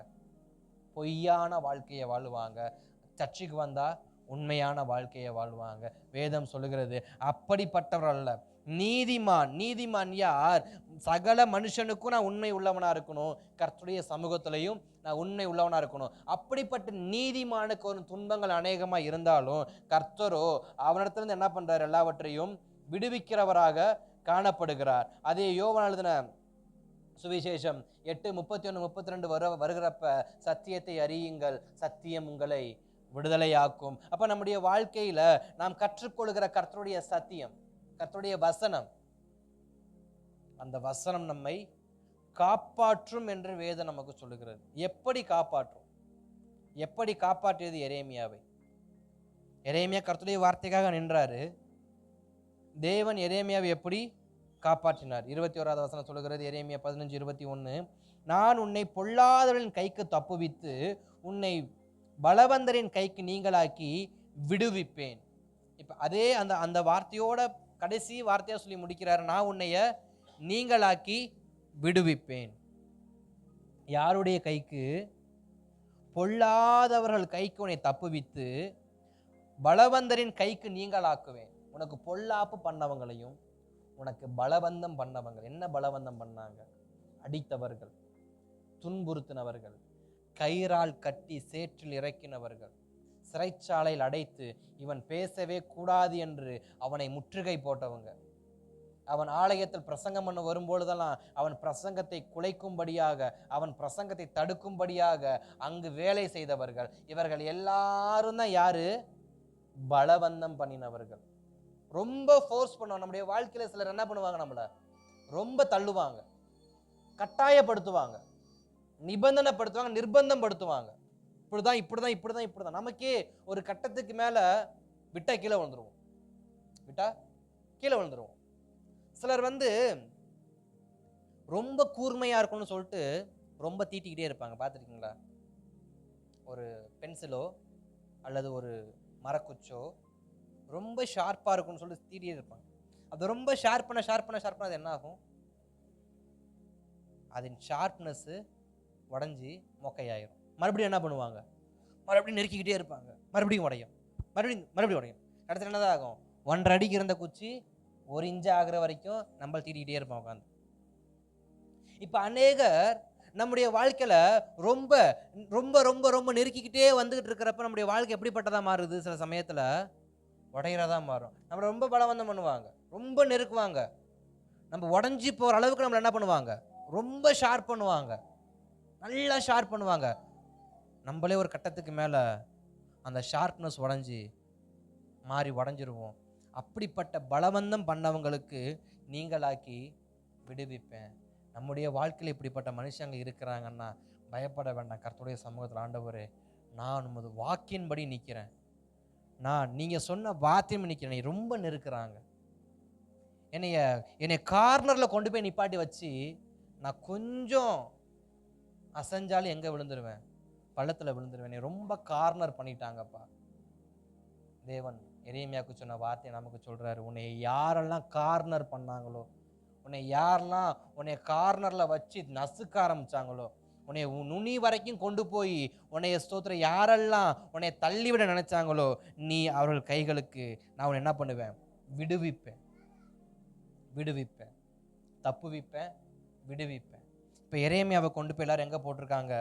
பொய்யான வாழ்க்கையை வாழுவாங்க. சர்ச்சுக்கு வந்தா உண்மையான வாழ்க்கையை வாழ்வாங்க. வேதம் சொல்லுகிறது அப்படிப்பட்டவர் அல்ல நீதிமான். நீதிமான் யார்? சகல மனுஷனுக்கும் நான் உண்மை உள்ளவனா இருக்கணும், கர்த்தருடைய சமூகத்திலையும் நான் உண்மை உள்ளவனா இருக்கணும். அப்படிப்பட்ட நீதிமானுக்கு ஒரு துன்பங்கள் அநேகமா இருந்தாலும் கர்த்தரோ அவனிடத்திலிருந்து என்ன பண்றார்? எல்லாவற்றையும் விடுவிக்கிறவராக காணப்படுகிறார். அதே யோவான் எழுதின சுவிசேஷம் 8:31-32 வருகிறப்ப, சத்தியத்தை அறியுங்கள், சத்தியம் உங்களை விடுதலையாக்கும். அப்ப நம்முடைய வாழ்க்கையில நாம் கற்றுக்கொள்கிற கர்த்தருடைய சத்தியம், கர்த்தருடைய வசனம், அந்த வசனம் நம்மை காப்பாற்றும் என்று வேதம் நமக்கு சொல்லுகிறது. எப்படி காப்பாற்றும்? எப்படி காப்பாற்றியது எரேமியாவை? எரேமியா கர்த்தருடைய வார்த்தைக்காக நின்றாரு. தேவன் எரேமியாவை எப்படி காப்பாற்றினார்? 21வது வசனம் சொல்லுகிறது, எரேமியா 15:21, நான் உன்னை பொல்லாதவர்களின் கைக்கு தப்புவித்து உன்னை பலவந்தரின் கைக்கு நீங்களாக்கி விடுவிப்பேன். இப்ப அதே அந்த வார்த்தையோட கடைசி வார்த்தையா சொல்லி முடிக்கிறார், நான் உன்னைய நீங்களாக்கி விடுவிப்பேன். யாருடைய கைக்கு? பொல்லாதவர்கள் கைக்கு உன்னை தப்புவித்து பலவந்தரின் கைக்கு நீங்களாக்குவேன். உனக்கு பொல்லாப்பு பண்ணவங்களையும் உனக்கு பலவந்தம் பண்ணவங்க. என்ன பலவந்தம் பண்ணாங்க? அடித்தவர்கள், துன்புறுத்தினவர்கள், கயிறால் கட்டி சேற்றில் இறக்கினவர்கள், சிறைச்சாலையில் அடைத்து இவன் பேசவே கூடாது என்று அவனை முற்றுகை போட்டவங்க, அவன் ஆலயத்தில் பிரசங்கம் பண்ண வரும்பொழுதெல்லாம் அவன் பிரசங்கத்தை குலைக்கும்படியாக, அவன் பிரசங்கத்தை தடுக்கும்படியாக அங்கு வேலை செய்தவர்கள். இவர்கள் எல்லாரும் தான் யாரு? பலவந்தம் பண்ணினவர்கள். ரொம்ப ஃபோர்ஸ் பண்ணுவாங்க. நம்முடைய வாழ்க்கையில சிலர் என்ன பண்ணுவாங்க? நம்மள ரொம்ப தள்ளுவாங்க, கட்டாயப்படுத்துவாங்க, நிபந்தனைப்படுத்துவாங்க, நிர்பந்தம் படுத்துவாங்க. இப்படிதான் இப்படிதான் இப்படிதான் இப்படிதான். நமக்கே ஒரு கட்டத்துக்கு மேல விட்டா கீழே விழுந்துருவோம், விட்டா கீழே விழுந்துருவோம். சிலர் ரொம்ப கூர்மையா இருக்கணும்னு சொல்லிட்டு ரொம்ப தீட்டிக்கிட்டே இருப்பாங்க. பார்த்துருக்கீங்களா? ஒரு பென்சிலோ அல்லது ஒரு மரக்குச்சோ ரொம்ப ஷார்ப்பா இருக்கும்னு சொல்லிட்டு தீட்டியே இருப்பாங்க. அது ரொம்ப ஷார்ப் பண்ண அது என்ன ஆகும்? அதன் ஷார்ப்னஸ் உடஞ்சி மொக்கையாயிரும். மறுபடியும் என்ன பண்ணுவாங்க? மறுபடியும் நெருக்கிக்கிட்டே இருப்பாங்க, மறுபடியும் உடையும், மறுபடியும் உடையும். அடுத்து என்னதான் ஆகும்? 1.5 அடிக்கு இருந்த குச்சி 1 இன்ச் ஆகிற வரைக்கும் நம்ம தீட்டிக்கிட்டே இருப்போம் உட்காந்து. இப்ப அநேகர் நம்முடைய வாழ்க்கையில ரொம்ப ரொம்ப ரொம்ப ரொம்ப நெருக்கிக்கிட்டே வந்துகிட்டு இருக்கிறப்ப நம்முடைய வாழ்க்கை எப்படிப்பட்டதா மாறுது? சில சமயத்துல உடையிறதா மாறும். நம்ம ரொம்ப பலவந்தம் பண்ணுவாங்க, ரொம்ப நெருக்குவாங்க, நம்ம உடஞ்சி போற அளவுக்கு நம்மள என்ன பண்ணுவாங்க? ரொம்ப ஷார்ப் பண்ணுவாங்க, நல்லா ஷார்ப் பண்ணுவாங்க. நம்மளே ஒரு கட்டத்துக்கு மேல அந்த ஷார்ப்னஸ் உடஞ்சி மாறி உடஞ்சிருவோம். அப்படிப்பட்ட பலவந்தம் பண்ணவங்களுக்கு நீங்களாக்கி விடுவிப்பேன். நம்முடைய வாழ்க்கையில் இப்படிப்பட்ட மனுஷங்க இருக்கிறாங்கன்னா பயப்பட வேண்டாம். கர்த்தருடைய சமூகத்தில், ஆண்டவரே நான் உமது வாக்கின்படி நிற்கிறேன், நீங்க சொன்ன வார்த்தையும் இன்னைக்கு என்னை ரொம்ப நெருக்குறாங்க. என்னைய கார்னர்ல கொண்டு போய் நிப்பாட்டி வச்சு நான் கொஞ்சம் அசைஞ்சாலும் எங்க விழுந்துருவேன்? பள்ளத்துல விழுந்துருவேன். என்னை ரொம்ப கார்னர் பண்ணிட்டாங்கப்பா. தேவன் எரேமியாவுக்கு சொன்ன வார்த்தையை நமக்கு சொல்றாரு. உன்னை யாரெல்லாம் கார்னர் பண்ணாங்களோ, உன்னை கார்னர்ல வச்சு நசுக்க ஆரம்பிச்சாங்களோ, உன்னை நுனி வரைக்கும் கொண்டு போய் உன்னைய ஸ்தோத்திரம் யாரெல்லாம் உன்னை தள்ளிவிட நினைச்சாங்களோ, நீ அவர்கள் கைகளுக்கு நான் உன்னை என்ன பண்ணுவேன்? விடுவிப்பேன், தப்புவிப்பேன், விடுவிப்பேன். இப்போ எரேமியாவை கொண்டு போய் எல்லாரும் எங்க போட்டிருக்காங்க?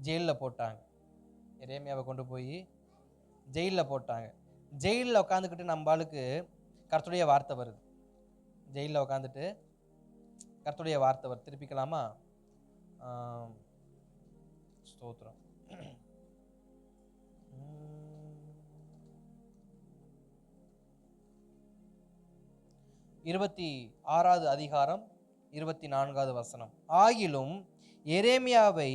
ஜெயிலில் போட்டாங்க. எரேமியாவை கொண்டு போய் ஜெயிலில் போட்டாங்க. ஜெயிலில் உட்காந்துக்கிட்டு நம்மளுக்கு கர்த்தருடைய வார்த்தை வருது. ஜெயிலில் உட்காந்துட்டு கர்த்தருடைய வார்த்தை வருது. திருப்பிக்கலாமா? ஸ்தோத்திரம். 26வது அதிகாரம் 24வது வசனம். ஆகிலும் எரேமியாவை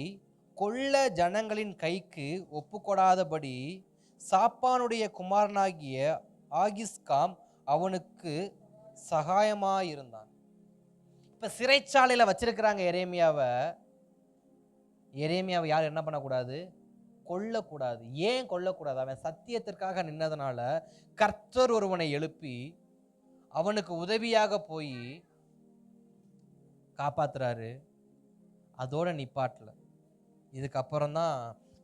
கொல்ல ஜனங்களின் கைக்கு ஒப்புக்கொடாதபடி சாப்பானுடைய குமாரனாகிய ஆகிஸ்காம் அவனுக்கு சகாயமாயிருந்தான். இப்ப சிறைச்சாலையில வச்சிருக்கிறாங்க எரேமியாவை. யார் என்ன பண்ணக்கூடாது? கொல்லக்கூடாது. ஏன் கொல்லக்கூடாது? அவன் சத்தியத்திற்காக நின்னதுனால கர்த்தர் ஒருவனை எழுப்பி அவனுக்கு உதவியாக போய் காப்பாத்துறாரு. அதோட நிப்பாட்டல. இதுக்கப்புறம் தான்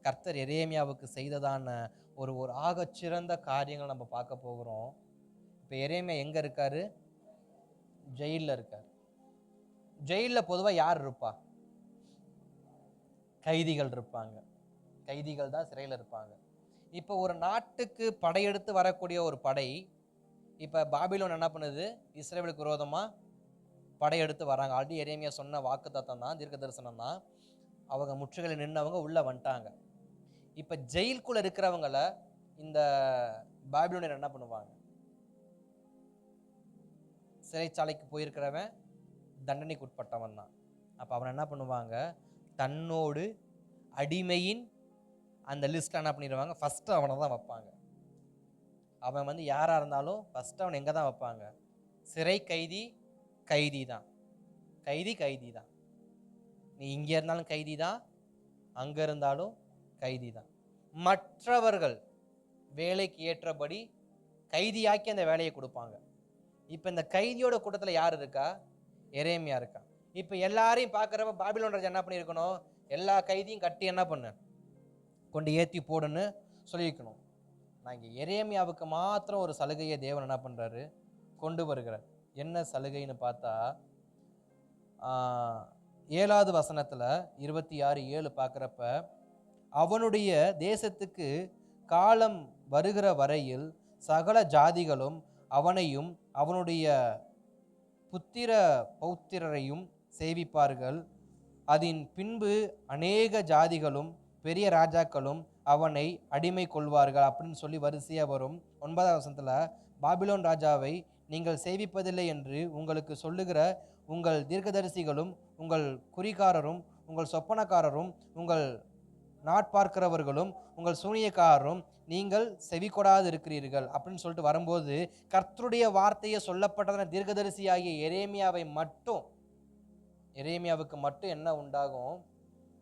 கர்த்தர் எரேமியாவுக்கு செய்ததான ஒரு ஆகச்சிறந்த காரியங்கள் நம்ம பார்க்க போகிறோம். இப்போ எரேமியா எங்க இருக்காரு? ஜெயிலில் இருக்காரு. ஜெயிலில் பொதுவாக யார் இருப்பா? கைதிகள் இருப்பாங்க. கைதிகள் தான் சிறையில் இருப்பாங்க. இப்போ ஒரு நாட்டுக்கு படையெடுத்து வரக்கூடிய ஒரு படை, இப்போ பாபிலோன் என்ன பண்ணுது? இஸ்ரவேலுக்கு விரோதமாக படையெடுத்து வராங்க. ஆல்ரெடி எரேமியா சொன்ன வாக்கு தத்தம் தான், தீர்க்க தரிசனம் தான். அவங்க முற்றுகளை நின்றவங்க உள்ள வந்துட்டாங்க. இப்போ ஜெயிலுக்குள்ள இருக்கிறவங்கள இந்த பாபிலோனியர் என்ன பண்ணுவாங்க? சிறைச்சாலைக்கு போயிருக்கிறவன் தண்டனைக்கு உட்பட்டவன் தான். அப்போ அவன் என்ன பண்ணுவாங்க? தன்னோடு அடிமையின் அந்த லிஸ்ட் என்ன பண்ணிடுவாங்க? ஃபர்ஸ்ட் அவனை தான் வைப்பாங்க. அவன் வந்து யாராக இருந்தாலும் ஃபர்ஸ்ட் அவனை எங்கே தான் வைப்பாங்க? சிறை கைதி தான். நீ இங்கே இருந்தாலும் கைதி தான், அங்கே இருந்தாலும் கைதி தான். மற்றவர்கள் வேலைக்கு ஏற்றபடி கைதியாக்கி அந்த வேலையை கொடுப்பாங்க. இப்போ இந்த கைதியோட கூட்டத்தில் யார் இருக்கா? எரேமியா இருக்கா. இப்போ எல்லாரையும் பார்க்குறப்ப பாபிலோன் ராஜா என்ன பண்ணியிருக்கணும்? எல்லா கைதியும் கட்டி என்ன பண்ணு, கொண்டு ஏற்றி போடுன்னு சொல்லியிருக்கணும். நான் இங்கே எரேமியாவுக்கு மாத்திரம் ஒரு சலுகையை தேவன் என்ன பண்ணுறாரு? கொண்டு வருகிறார். என்ன சலுகைன்னு பார்த்தா 7வது வசனத்தில் 26:7 பார்க்குறப்ப, அவனுடைய தேசத்துக்கு காலம் வருகிற வரையில் சகல ஜாதிகளும் அவனையும் அவனுடைய புத்திர பௌத்திரரையும் சேவிப்பார்கள். அதன் பின்பு அநேக ஜாதிகளும் பெரிய ராஜாக்களும் அவனை அடிமை கொள்வார்கள் அப்படின்னு சொல்லி வரிசையாக வரும். 9வது வசனத்தில், பாபிலோன் ராஜாவை நீங்கள் சேவிப்பதில்லை என்று உங்களுக்கு சொல்லுகிற உங்கள் தீர்க்கதரிசிகளும் உங்கள் குறிகாரரும் உங்கள் சொப்பனக்காரரும் உங்கள் நாட்பார்க்கிறவர்களும் உங்கள் சூனியக்காரரும் நீங்கள் செவி கொடாது இருக்கிறீர்கள் அப்படின்னு சொல்லிட்டு வரும்போது, கர்த்தருடைய வார்த்தையை சொல்லப்பட்டதான தீர்க்கதரிசியாகிய எரேமியாவுக்கு மட்டும் என்ன உண்டாகும்?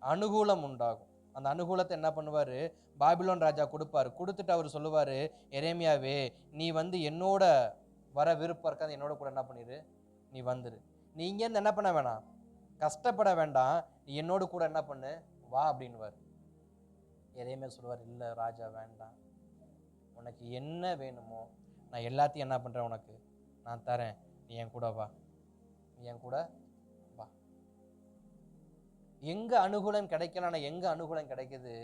அனுகூலம் உண்டாகும். அந்த அனுகூலத்தை என்ன பண்ணுவார்? பாபிலோன் ராஜா கொடுப்பாரு. கொடுத்துட்டு அவர் சொல்லுவார், எரேமியாவே நீ வந்து என்னோட வர விருப்பம் இருக்காது, என்னோட கூட என்ன பண்ணிடு, நீ வந்துரு. நீ இங்கேருந்து என்ன பண்ண வேணாம், கஷ்டப்பட வேண்டாம், நீ என்னோடு கூட என்ன பண்ணு, வா அப்படின்வார். எரேமியா சொல்லுவார், இல்லை ராஜா வேண்டாம், உனக்கு என்ன வேணுமோ நான் எல்லாத்தையும் என்ன பண்ணுறேன், உனக்கு நான் தரேன், நீ என் கூட வா, வா. எங்க அனுகூலம் கிடைக்கலன்னா எங்க அனுகூலம் கிடைக்குது?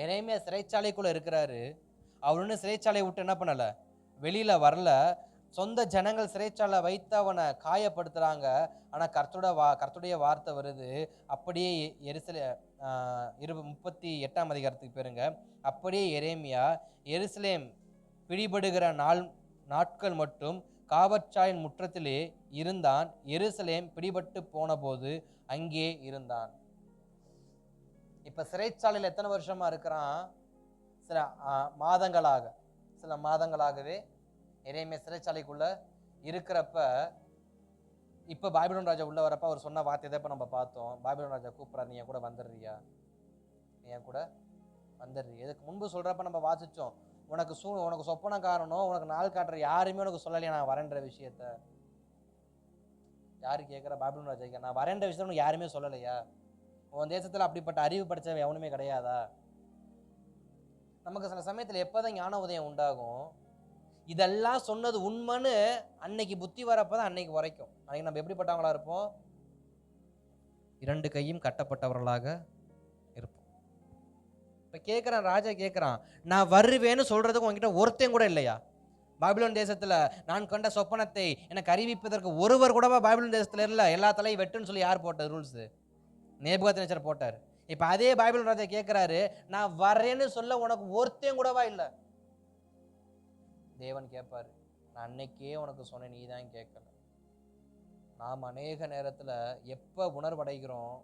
எரேமியா சிறைச்சாலைக்குள்ள இருக்கிறாரு. அவர் ஒன்றும் சிறைச்சாலையை விட்டு என்ன பண்ணல, வெளியில வரல. சொந்த ஜனங்கள் சிறைச்சாலை வைத்து அவனை காயப்படுத்துறாங்க. ஆனா கர்த்தருடைய வார்த்தை வருது. அப்படியே 38ஆம் அதிகாரத்துக்கு பேருங்க. அப்படியே எரேமியா எருசலேம் பிடிபடுகிற நாட்கள் மட்டும் காவற்சாயின் முற்றத்திலே இருந்தான். எருசலேம் பிடிபட்டு போன போது அங்கே இருந்தான். இப்ப சிறைச்சாலையில் எத்தனை வருஷமா இருக்கிறான்? சில மாதங்களாக சில மாதங்களாகவே எரேமியா சிறைச்சாலைக்குள்ள இருக்கிறப்ப, இப்போ பாபிலோன் ராஜா உள்ள வரப்ப அவர் சொன்ன வார்த்தை தான் இப்போ நம்ம பார்த்தோம். பாபிலோன் ராஜா கூப்பிட்றாரு, நீ என் கூட வந்துடுறியா, நீ என் கூட வந்துடுறியா. இதுக்கு முன்பு சொல்றப்ப நம்ம வாசிச்சோம், உனக்கு சொப்பனம் காரணம், உனக்கு நாள் காட்டுற யாருமே உனக்கு சொல்லலையா நான் வரேன்ற விஷயத்த. யாரு கேட்குற? பாபிலோன் ராஜா, நான் வரேன்ற விஷயத்த உனக்கு யாருமே சொல்லலையா? உன் தேசத்துல அப்படிப்பட்ட அறிவு படிச்சவன் எவனுமே கிடையாதா? நமக்கு சில சமயத்தில் எப்போதான் ஞான உதயம் உண்டாகும்? இதெல்லாம் சொன்னது உண்மைன்னு அன்னைக்கு புத்தி வரப்பதான் அன்னைக்கு வரைக்கும். அன்னைக்கு நம்ம எப்படிப்பட்டவங்களா இருப்போம்? 2 கையும் கட்டப்பட்டவர்களாக இருப்போம். இப்ப கேட்கிறான், ராஜா கேட்கிறான், நான் வருவேன்னு சொல்றதுக்கு உங்ககிட்ட ஒருத்தையும் கூட இல்லையா? பாபிலோன் தேசத்துல நான் கண்ட சொப்பனத்தை எனக்கு அறிவிப்பதற்கு ஒருவர் கூடவா பாபிலோன் தேசத்துல இல்ல? எல்லா தலையும் வெட்டுன்னு சொல்லி யார் போட்ட ரூல்ஸ்? நேபுகாத்நேச்சர் போட்டார். இப்ப அதே பாபிலோன் ராஜா கேட்கிறாரு, நான் வரேன்னு சொல்ல உனக்கு ஒருத்தையும் கூடவா இல்லை? தேவன் கேட்பாரு, நான் அன்னைக்கே உனக்கு சொன்னேன், நீ தான் கேட்கல. நாம் அநேக நேரத்துல எப்ப உணர்வடைகிறோம்?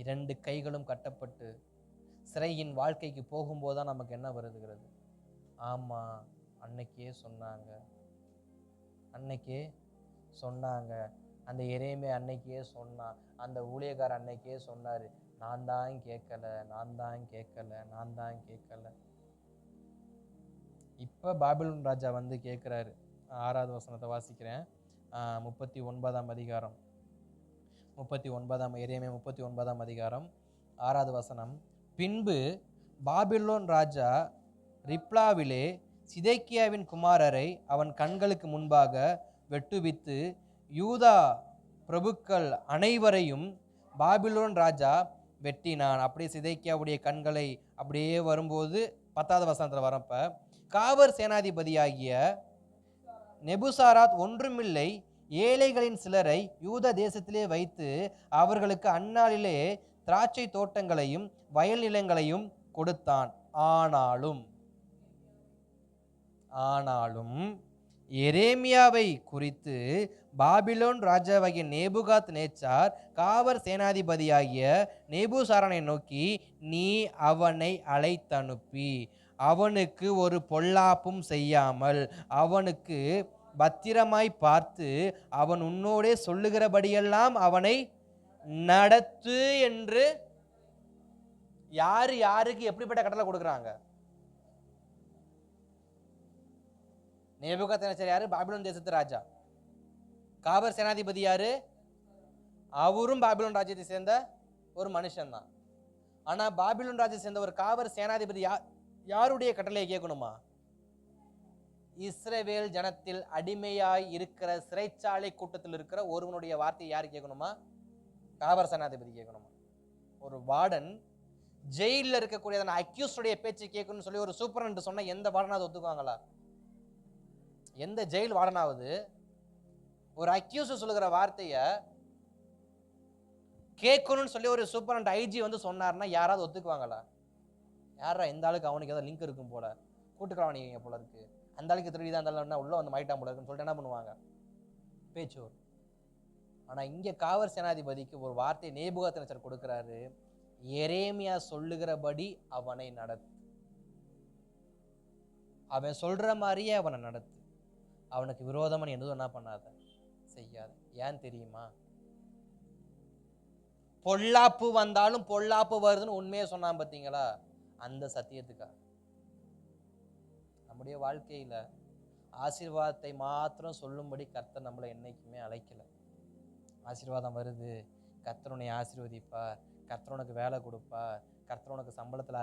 2 கைகளும் கட்டப்பட்டு சிறையின் வாழ்க்கைக்கு போகும்போதுதான் நமக்கு என்ன வருதுகிறது? ஆமா, அன்னைக்கே சொன்னாங்க, அந்த எரேமியா அன்னைக்கே சொன்னான், அந்த ஊழியக்காரர் அன்னைக்கே சொன்னாரு, நான் தான் கேட்கல. இப்ப பாபிலோன் ராஜா வந்து கேட்கிறாரு. 6வது வசனத்தை வாசிக்கிறேன். 39ஆம் அதிகாரம், எரேமியா 39ஆம் அதிகாரம் 6வது வசனம். பின்பு பாபிலோன் ராஜா ரிப்லாவிலே சிதேக்கியாவின் குமாரரை அவன் கண்களுக்கு முன்பாக வெட்டுவித்து யூதா பிரபுக்கள் அனைவரையும் பாபிலோன் ராஜா வெட்டினான். அப்படியே சிதேக்கியாவுடைய கண்களை அப்படியே வரும்போது 10வது வசனத்துல வரப்ப, காவர் சேனாதிபதியாகிய நெபுசாராத் ஒன்றுமில்லை ஏழைகளின் சிலரை யூத தேசத்திலே வைத்து அவர்களுக்கு அந்நாளிலே திராட்சை தோட்டங்களையும் வயல் நிலங்களையும் கொடுத்தான். ஆனாலும் எரேமியாவை குறித்து பாபிலோன் ராஜாவாகிய நேபுகாத்நேச்சார் காவர் சேனாதிபதியாகிய நேபுசாரானை நோக்கி, நீ அவனை அழைத்தனுப்பி அவனுக்கு ஒரு பொல்லாப்பும் செய்யாமல் அவனுக்கு பத்திரமாய் பார்த்து அவன் உன்னோடே சொல்லுகிறபடியெல்லாம் அவனை நடத்து என்று. யாருக்கு எப்படிப்பட்ட கட்டளை கொடுக்குறாங்க? நேபுகாத்நேச்சர் யாரு? பாபிலோன் தேசத்து ராஜா. காவர் சேனாதிபதி யாரு? அவரும் பாபிலோன் ராஜ்யத்தை சேர்ந்த ஒரு மனுஷன் தான். ஆனா பாபிலோன் ராஜ்யத்தை சேர்ந்த ஒரு காவர் சேனாதிபதி யாருடைய கட்டளையை கேட்கணுமா? இஸ்ரவேல் ஜனத்தில் அடிமையாய் இருக்கிற சிறைச்சாலை கூட்டத்தில் இருக்கிற ஒருவனுடைய வார்த்தையை யாரு கேட்கணுமா? காவர் சேனாதிபதி கேட்கணுமா? ஒரு வார்டன் ஜெயிலில் இருக்கக்கூடிய அக்யூஸ்டுடைய பேச்சு கேட்கணும்னு சொல்லி ஒரு சூப்பரண்ட் சொன்ன எந்த வார்டனாவது ஒத்துக்குவாங்களா? எந்த ஜெயில் வார்டனாவது ஒரு அக்யூஸ் சொல்லுகிற வார்த்தைய கேட்கணும்னு சொல்லி ஒரு சூப்பரண்ட் ஐஜி வந்து சொன்னார்னா யாராவது ஒத்துக்குவாங்களா? யாரா இந்த ஆளுக்கு அவனுக்கு ஏதாவது லிங்க் இருக்கும் போல, கூட்டுக்களவாணிங்க போல இருக்கு, அந்த ஆளுக்கு திருடிதான் இருந்தாலும் உள்ள வந்து மாயிட்டான் போல இருக்குன்னு சொல்லிட்டு என்ன பண்ணுவாங்க? பேச்சோர். ஆனா இங்க காவர் சேனாதிபதிக்கு ஒரு வார்த்தை நேபுகாத்நேச்சர் கொடுக்கிறாரு, எரேமியா சொல்லுகிறபடி அவனை நடத்து. அவன் சொல்ற மாதிரியே அவனை நடத்து. அவனுக்கு விரோதமா நீ எதுவும் என்ன பண்ணாத, செய்யாத. ஏன் தெரியுமா? பொல்லாப்பு வந்தாலும் பொல்லாப்பு வருதுன்னு உண்மையை சொன்னான் பார்த்தீங்களா? அந்த சத்தியத்துக்காக. நம்முடைய வாழ்க்கையில ஆசீர்வாதத்தை மாத்திரம் சொல்லும்படி கர்த்தர் நம்மளை என்னைக்குமே அழைக்கல. ஆசீர்வாதம் வருது, கர்த்தர் உன்னை ஆசீர்வதிப்பார், கர்த்தர் உனக்கு வேலை கொடுப்பார், கர்த்தர் உனக்கு சம்பளத்தில்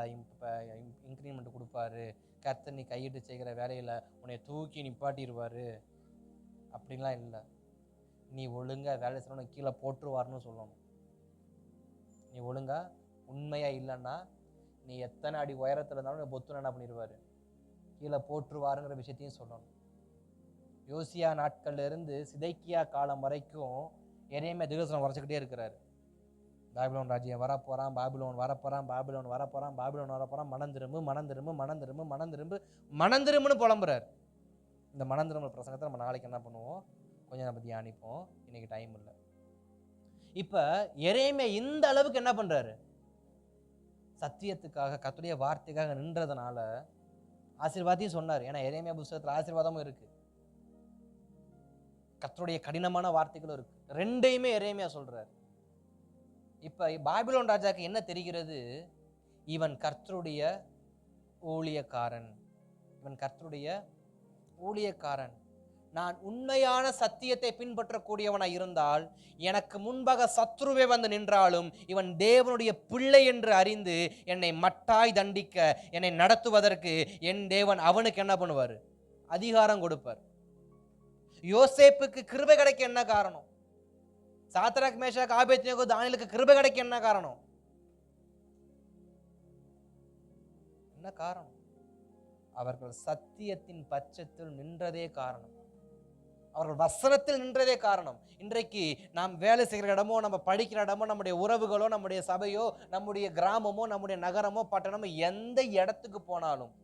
இன்க்ரிமெண்ட் கொடுப்பாரு, கர்த்தர் நீ கையிட்டு செய்கிற வேலையில் உன்னை தூக்கி நிப்பாட்டிடுவாரு, அப்படின்லாம் இல்லை. நீ ஒழுங்கா வேலை செய்யணும், கீழே போட்டுருவார்னு சொல்லணும். நீ ஒழுங்கா உண்மையா இல்லைன்னா நீ எத்தனை அடி உயரத்தில் இருந்தாலும் பொத்துன்னு என்ன பண்ணிடுவாரு, கீழே போட்டுருவாருங்கிற விஷயத்தையும் சொல்லணும். யோசியா நாட்கள்ல இருந்து சிதைக்கியா காலம் வரைக்கும் எரேமியா தீர்க்கதரிசனம் வரைச்சுக்கிட்டே இருக்கிறாரு. பாபிலோன் ராஜ்யம் வரப்போறான், பாபிலோன் வரப்போறான், பாபிலோன் வரப்போறான், பாபிலோன் வரப்போறான், மனந்திரும்புன்னு புலம்புறாரு. இந்த மனந்திரும்ப பிரசங்கத்தை நம்ம நாளைக்கு என்ன பண்ணுவோம், கொஞ்சம் நம்ம தியானிப்போம், இன்னைக்கு டைம் இல்லை. இப்ப எரேமியா இந்த அளவுக்கு என்ன பண்றாரு? சத்தியத்துக்காக, கர்த்தருடைய வார்த்தைக்காக நின்றதுனால ஆசீர்வாதத்தையும் சொன்னார். ஏன்னா எரேமியா புத்தகத்தில் ஆசீர்வாதமும் இருக்கு, கர்த்தருடைய கடினமான வார்த்தைகளும் இருக்கு. ரெண்டையுமே எரேமியா சொல்றார். இப்ப பாபிலோன் ராஜாக்கு என்ன தெரிகிறது? இவன் கர்த்தருடைய ஊழியக்காரன், இவன் கர்த்தருடைய ஊழியக்காரன். நான் உண்மையான சத்தியத்தை பின்பற்றக்கூடியவனாய் இருந்தால் எனக்கு முன்பாக சத்ருவே வந்து நின்றாலும் இவன் தேவனுடைய பிள்ளை என்று அறிந்து என்னை மட்டாய் தண்டிக்க, என்னை நடத்துவதற்கு என் தேவன் அவனுக்கு என்ன பண்ணுவார்? அதிகாரம் கொடுப்பார். யோசேப்புக்கு கிருபை கிடைக்க என்ன காரணம்? சாத்ராக் மேஷாக் ஆபேத்நேகோ தானியேலுக்கு கிருபை கிடைக்க என்ன காரணம்? என்ன காரணம்? அவர்கள் சத்தியத்தின் பட்சத்தில் நின்றதே காரணம், அவர்கள் வசனத்தில் நின்றதே காரணம். இன்றைக்கு நாம் வேலை செய்கிற இடமோ, நம்ம படிக்கிற இடமோ, நம்முடைய உறவுகளோ, நம்முடைய சபையோ, நம்முடைய கிராமமோ, நம்முடைய நகரமோ, பட்டணமோ, எந்த இடத்துக்கு போனாலும்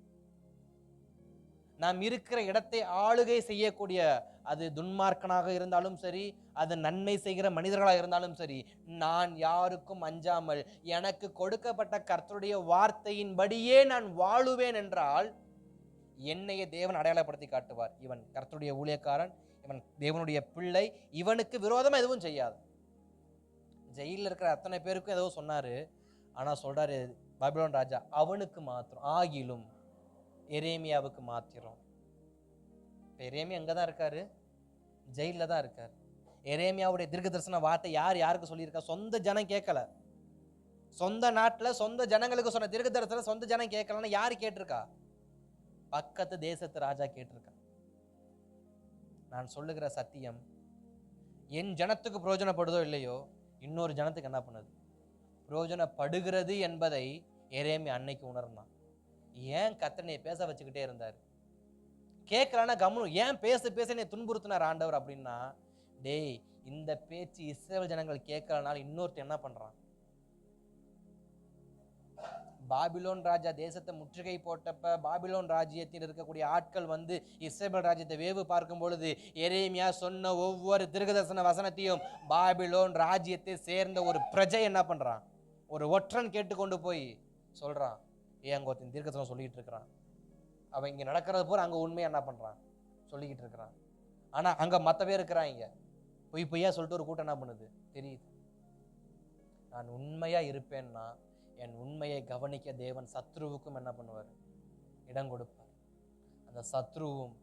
நாம் இருக்கிற இடத்தை ஆளுகை செய்யக்கூடிய, அது துன்மார்க்கனாக இருந்தாலும் சரி, அது நன்மை செய்கிற மனிதர்களாக இருந்தாலும் சரி, நான் யாருக்கும் அஞ்சாமல் எனக்கு கொடுக்கப்பட்ட கர்த்தருடைய வார்த்தையின்படியே நான் வாழுவேன் என்றால் என்னையே தேவன் அடையாளப்படுத்தி காட்டுவார். இவன் கர்த்தருடைய ஊழியக்காரன், இவன் தேவனுடைய பிள்ளை, இவனுக்கு விரோதமா எதுவும் செய்யாது. ஜெயிலில் இருக்கிற அத்தனை பேருக்கும் ஏதோ சொன்னாரு, ஆனா சொல்றாரு பாபிலோன் ராஜா, அவனுக்கு மாத்திரம், ஆகிலும் எரேமியாவுக்கு மாத்திரம். எரேமியா அங்கதான் இருக்காரு, ஜெயில தான் இருக்காரு. எரேமியாவுடைய தீர்க்க தரிசன வார்த்தை யார் யாருக்கு சொல்லியிருக்கா? சொந்த ஜனம் கேட்கல. சொந்த நாட்டுல சொந்த ஜனங்களுக்கு சொன்ன தீர்க்க தரிசனம் சொந்த ஜனம் கேட்கலன்னு யாரு கேட்டிருக்கா? பக்கத்து தேசத்து ராஜா கேட்டிருக்கா. நான் சொல்லுகிற சத்தியம் என் ஜனத்துக்கு பிரயோஜனப்படுதோ இல்லையோ, இன்னொரு ஜனத்துக்கு என்ன பண்ணுது? பிரயோஜனப்படுகிறது என்பதை எரேமியா அன்னைக்கு உணர்ந்தான். ஏன் கர்த்தர் நீ பேச வச்சுக்கிட்டே இருந்தார்? கேட்கலான்னா கம்முனு ஏன் பேச நீ துன்புறுத்தினார் ஆண்டவர் அப்படின்னா, டேய் இந்த பேச்சு இஸ்ரவேல் ஜனங்கள் கேட்கலனால இன்னொருத்தர் என்ன பண்றான்? பாபிலோன் ராஜா தேசத்தை முற்றுகை போட்டப்ப பாபிலோன் ராஜ்யத்தில் இருக்கக்கூடிய ஆட்கள் வந்து இஸ்ரவேல் ராஜ்யத்தை வேவு பார்க்கும் பொழுது எரேமியா சொன்ன ஒவ்வொரு தீர்க்கதரிசன வசனத்தையும் பாபிலோன் ராஜ்யத்தை சேர்ந்த ஒரு பிரஜை என்ன பண்றான்? ஒரு ஒற்றன் கேட்டுக்கொண்டு போய் சொல்றான், அங்க ஒருத்தன் தீர்க்கதரிசனம் சொல்லிட்டு இருக்கிறான், அவன் இங்க நடக்கிறது போற அங்க உண்மையா என்ன பண்றான்? சொல்லிக்கிட்டு இருக்கிறான். ஆனா அங்க மத்த பேர் இருக்கிறாங்க, பொய்யா சொல்லிட்டு ஒரு கூட்டம் என்ன பண்ணுது? தெரியுது. நான் உண்மையா இருப்பேன்னா என் உண்மையை கவனிக்க தேவன் சத்ருவுக்கும் என்ன பண்ணுவார்? இடம் கொடுப்பார். அந்த சத்ருவும்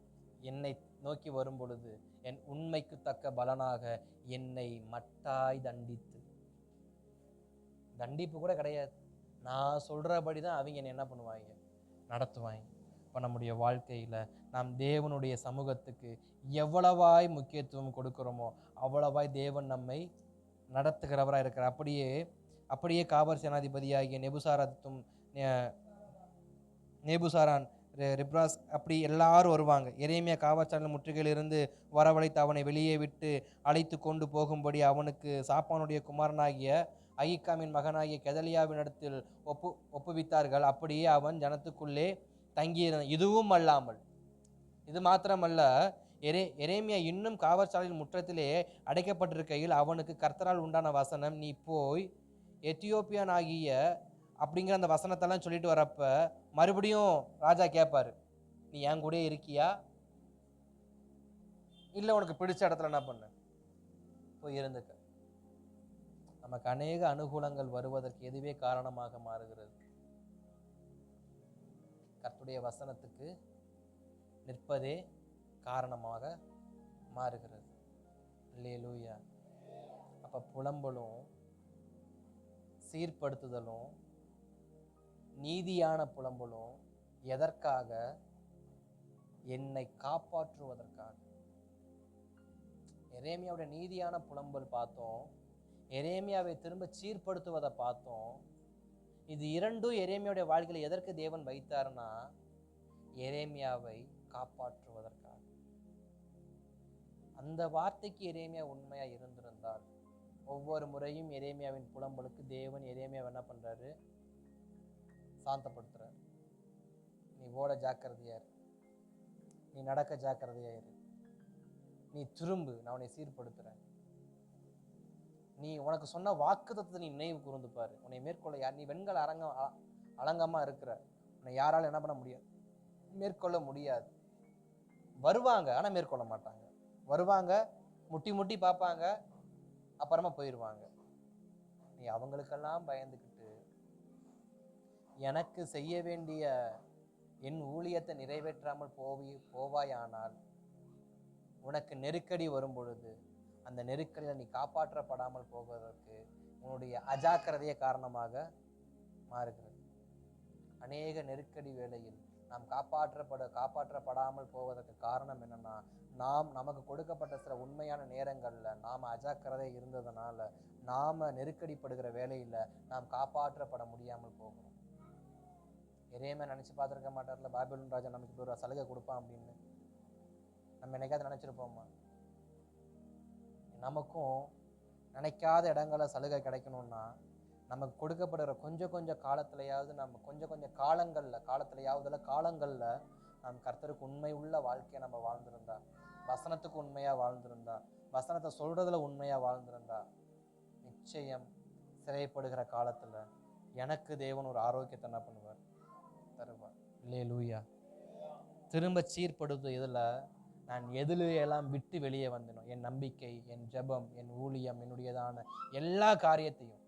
என்னை நோக்கி வரும் பொழுது என் உண்மைக்கு தக்க பலனாக என்னை மட்டாய் தண்டித்து, தண்டிப்பு கூட கிடையாது, நான் சொல்றபடிதான் அவங்க என்னை என்ன பண்ணுவாங்க? நடத்துவாங்க. இப்போ நம்முடைய வாழ்க்கையில நாம் தேவனுடைய சமூகத்துக்கு எவ்வளவாய் முக்கியத்துவம் கொடுக்கிறோமோ அவ்வளவாய் தேவன் நம்மை நடத்துகிறவராக இருக்கிறார். அப்படியே காபர் சேனாதிபதியாகிய நேபுசாரான், ரிப்ராஸ், அப்படி எல்லாரும் வருவாங்க. எரேமியா காவல் சாலையில் முற்றுகையிலிருந்து வரவழைத்து அவனை வெளியே விட்டு அழைத்து கொண்டு போகும்படி அவனுக்கு சாப்பானுடைய குமாரனாகிய அகிக்காமின் மகனாகிய கெதலியாவின் இடத்தில் ஒப்புவித்தார்கள். அப்படியே அவன் ஜனத்துக்குள்ளே தங்கியிருந்தான். இதுவும் அல்லாமல், இது மாத்திரமல்ல, எரேமியா இன்னும் காவற்சாலையின் முற்றத்திலே அடைக்கப்பட்டிருக்கையில் அவனுக்கு கர்த்தரால் உண்டான வசனம், நீ போய் எத்தியோப்பியன் ஆகிய அப்படிங்கிற அந்த வசனத்தெல்லாம் சொல்லிட்டு வரப்ப மறுபடியும் ராஜா கேட்பாரு, நீ என் கூட இருக்கியா, இல்லை உனக்கு பிடிச்ச இடத்துல என்ன பண்ண போய் இருந்துக்க. நமக்கு அநேக அனுகூலங்கள் வருவதற்கு எதுவே காரணமாக மாறுகிறது? கர்த்தருடைய வசனத்துக்கு நிற்பதே காரணமாக மாறுகிறது. அல்லேலூயா. அப்ப புலம்பலும் சீர்படுத்துதலும் நீதியான புலம்பலும் எதற்காக? என்னை காப்பாற்றுவதற்காக. எரேமியாவுடைய நீதியான புலம்பல் பார்த்தோம், எரேமியாவை திரும்ப சீர்படுத்துவதை பார்த்தோம். இது இரண்டும் எரேமியாவுடைய வாழ்க்கையில் எதற்கு தேவன் வைத்தார்னா, எரேமியாவை காப்பாற்றுவதற்காக. அந்த வார்த்தைக்கு எரேமியா உண்மையா இருந்திருந்தால் ஒவ்வொரு முறையும் எரேமியாவின் புலம்பலுக்கு தேவன் எரேமியாவை என்ன பண்றாரு? சாந்தப்படுத்துறாரு. நீ ஓட ஜாக்கிரதையா இரு, நீ நடக்க ஜாக்கிரதையா இரு, நீ திரும்பு, நான் உன்னை சீர்படுத்துறேன், நீ உனக்கு சொன்ன வாக்குத்தத்தத்தை நீ நினைவு கூர்ந்து பாரு, உன்னை மேற்கொள்ள யார், நீ வெண்கல அலங்கமா இருக்கிற, உன்னை யாராலும் என்ன பண்ண முடியாது? மேற்கொள்ள முடியாது. வருவாங்க, ஆனா மேற்கொள்ள மாட்டாங்க. வருவாங்க, முட்டி முட்டி பார்ப்பாங்க, அப்புறமா போயிடுவாங்க. நீ அவங்களுக்கெல்லாம் பயந்துக்கிட்டு எனக்கு செய்ய வேண்டிய என் ஊழியத்தை நிறைவேற்றாமல் போவாயானால் உனக்கு நெருக்கடி வரும் பொழுது அந்த நெருக்கடியில் நீ காப்பாற்றப்படாமல் போவதற்கு உன்னுடைய அஜாக்கிரதைய காரணமாக மாறுகிறது. அநேக நெருக்கடி வேளையில் நாம் காப்பாற்றப்படாமல் போவதற்கு காரணம் என்னன்னா, நமக்கு கொடுக்கப்பட்ட சில உண்மையான நேரங்கள்ல நாம அஜாக்கிரதை இருந்ததுனால நாம நெருக்கடிப்படுகிற வேலையில நாம் காப்பாற்றப்பட முடியாமல் போகிறோம். எரேமியா நினைச்சு பார்த்துருக்க மாட்டார்ல, பாபிலோன் ராஜா நமக்கு இப்படி ஒரு சலுகை கொடுப்பான் அப்படின்னு. நம்ம என்னைக்காவது நினைச்சிருப்போமா? நமக்கும் நினைக்காத இடங்கள சலுகை கிடைக்கணும்னா நமக்கு கொடுக்கப்படுகிற கொஞ்சம் காலத்திலையாவது நம்ம கொஞ்சம் காலங்கள்ல நாம் கர்த்தருக்கு உண்மை உள்ள வாழ்க்கையை நம்ம வாழ்ந்திருந்தா, வசனத்துக்கு உண்மையா வாழ்ந்திருந்தா, வசனத்தை சொல்றதுல உண்மையா வாழ்ந்திருந்தா, நிச்சயம் சிறைப்படுகிற காலத்துல எனக்கு தேவன் ஒரு ஆரோக்கியத்தை என்ன பண்ணுவார்? தருவார். அல்லேலூயா. திரும்ப சீர்படுத்து எதுல நான் எதிலையெல்லாம் விட்டு வெளியே வந்தேனோ, என் நம்பிக்கை, என் ஜெபம், என் ஊழியம், என்னுடையதான எல்லா காரியத்தையும்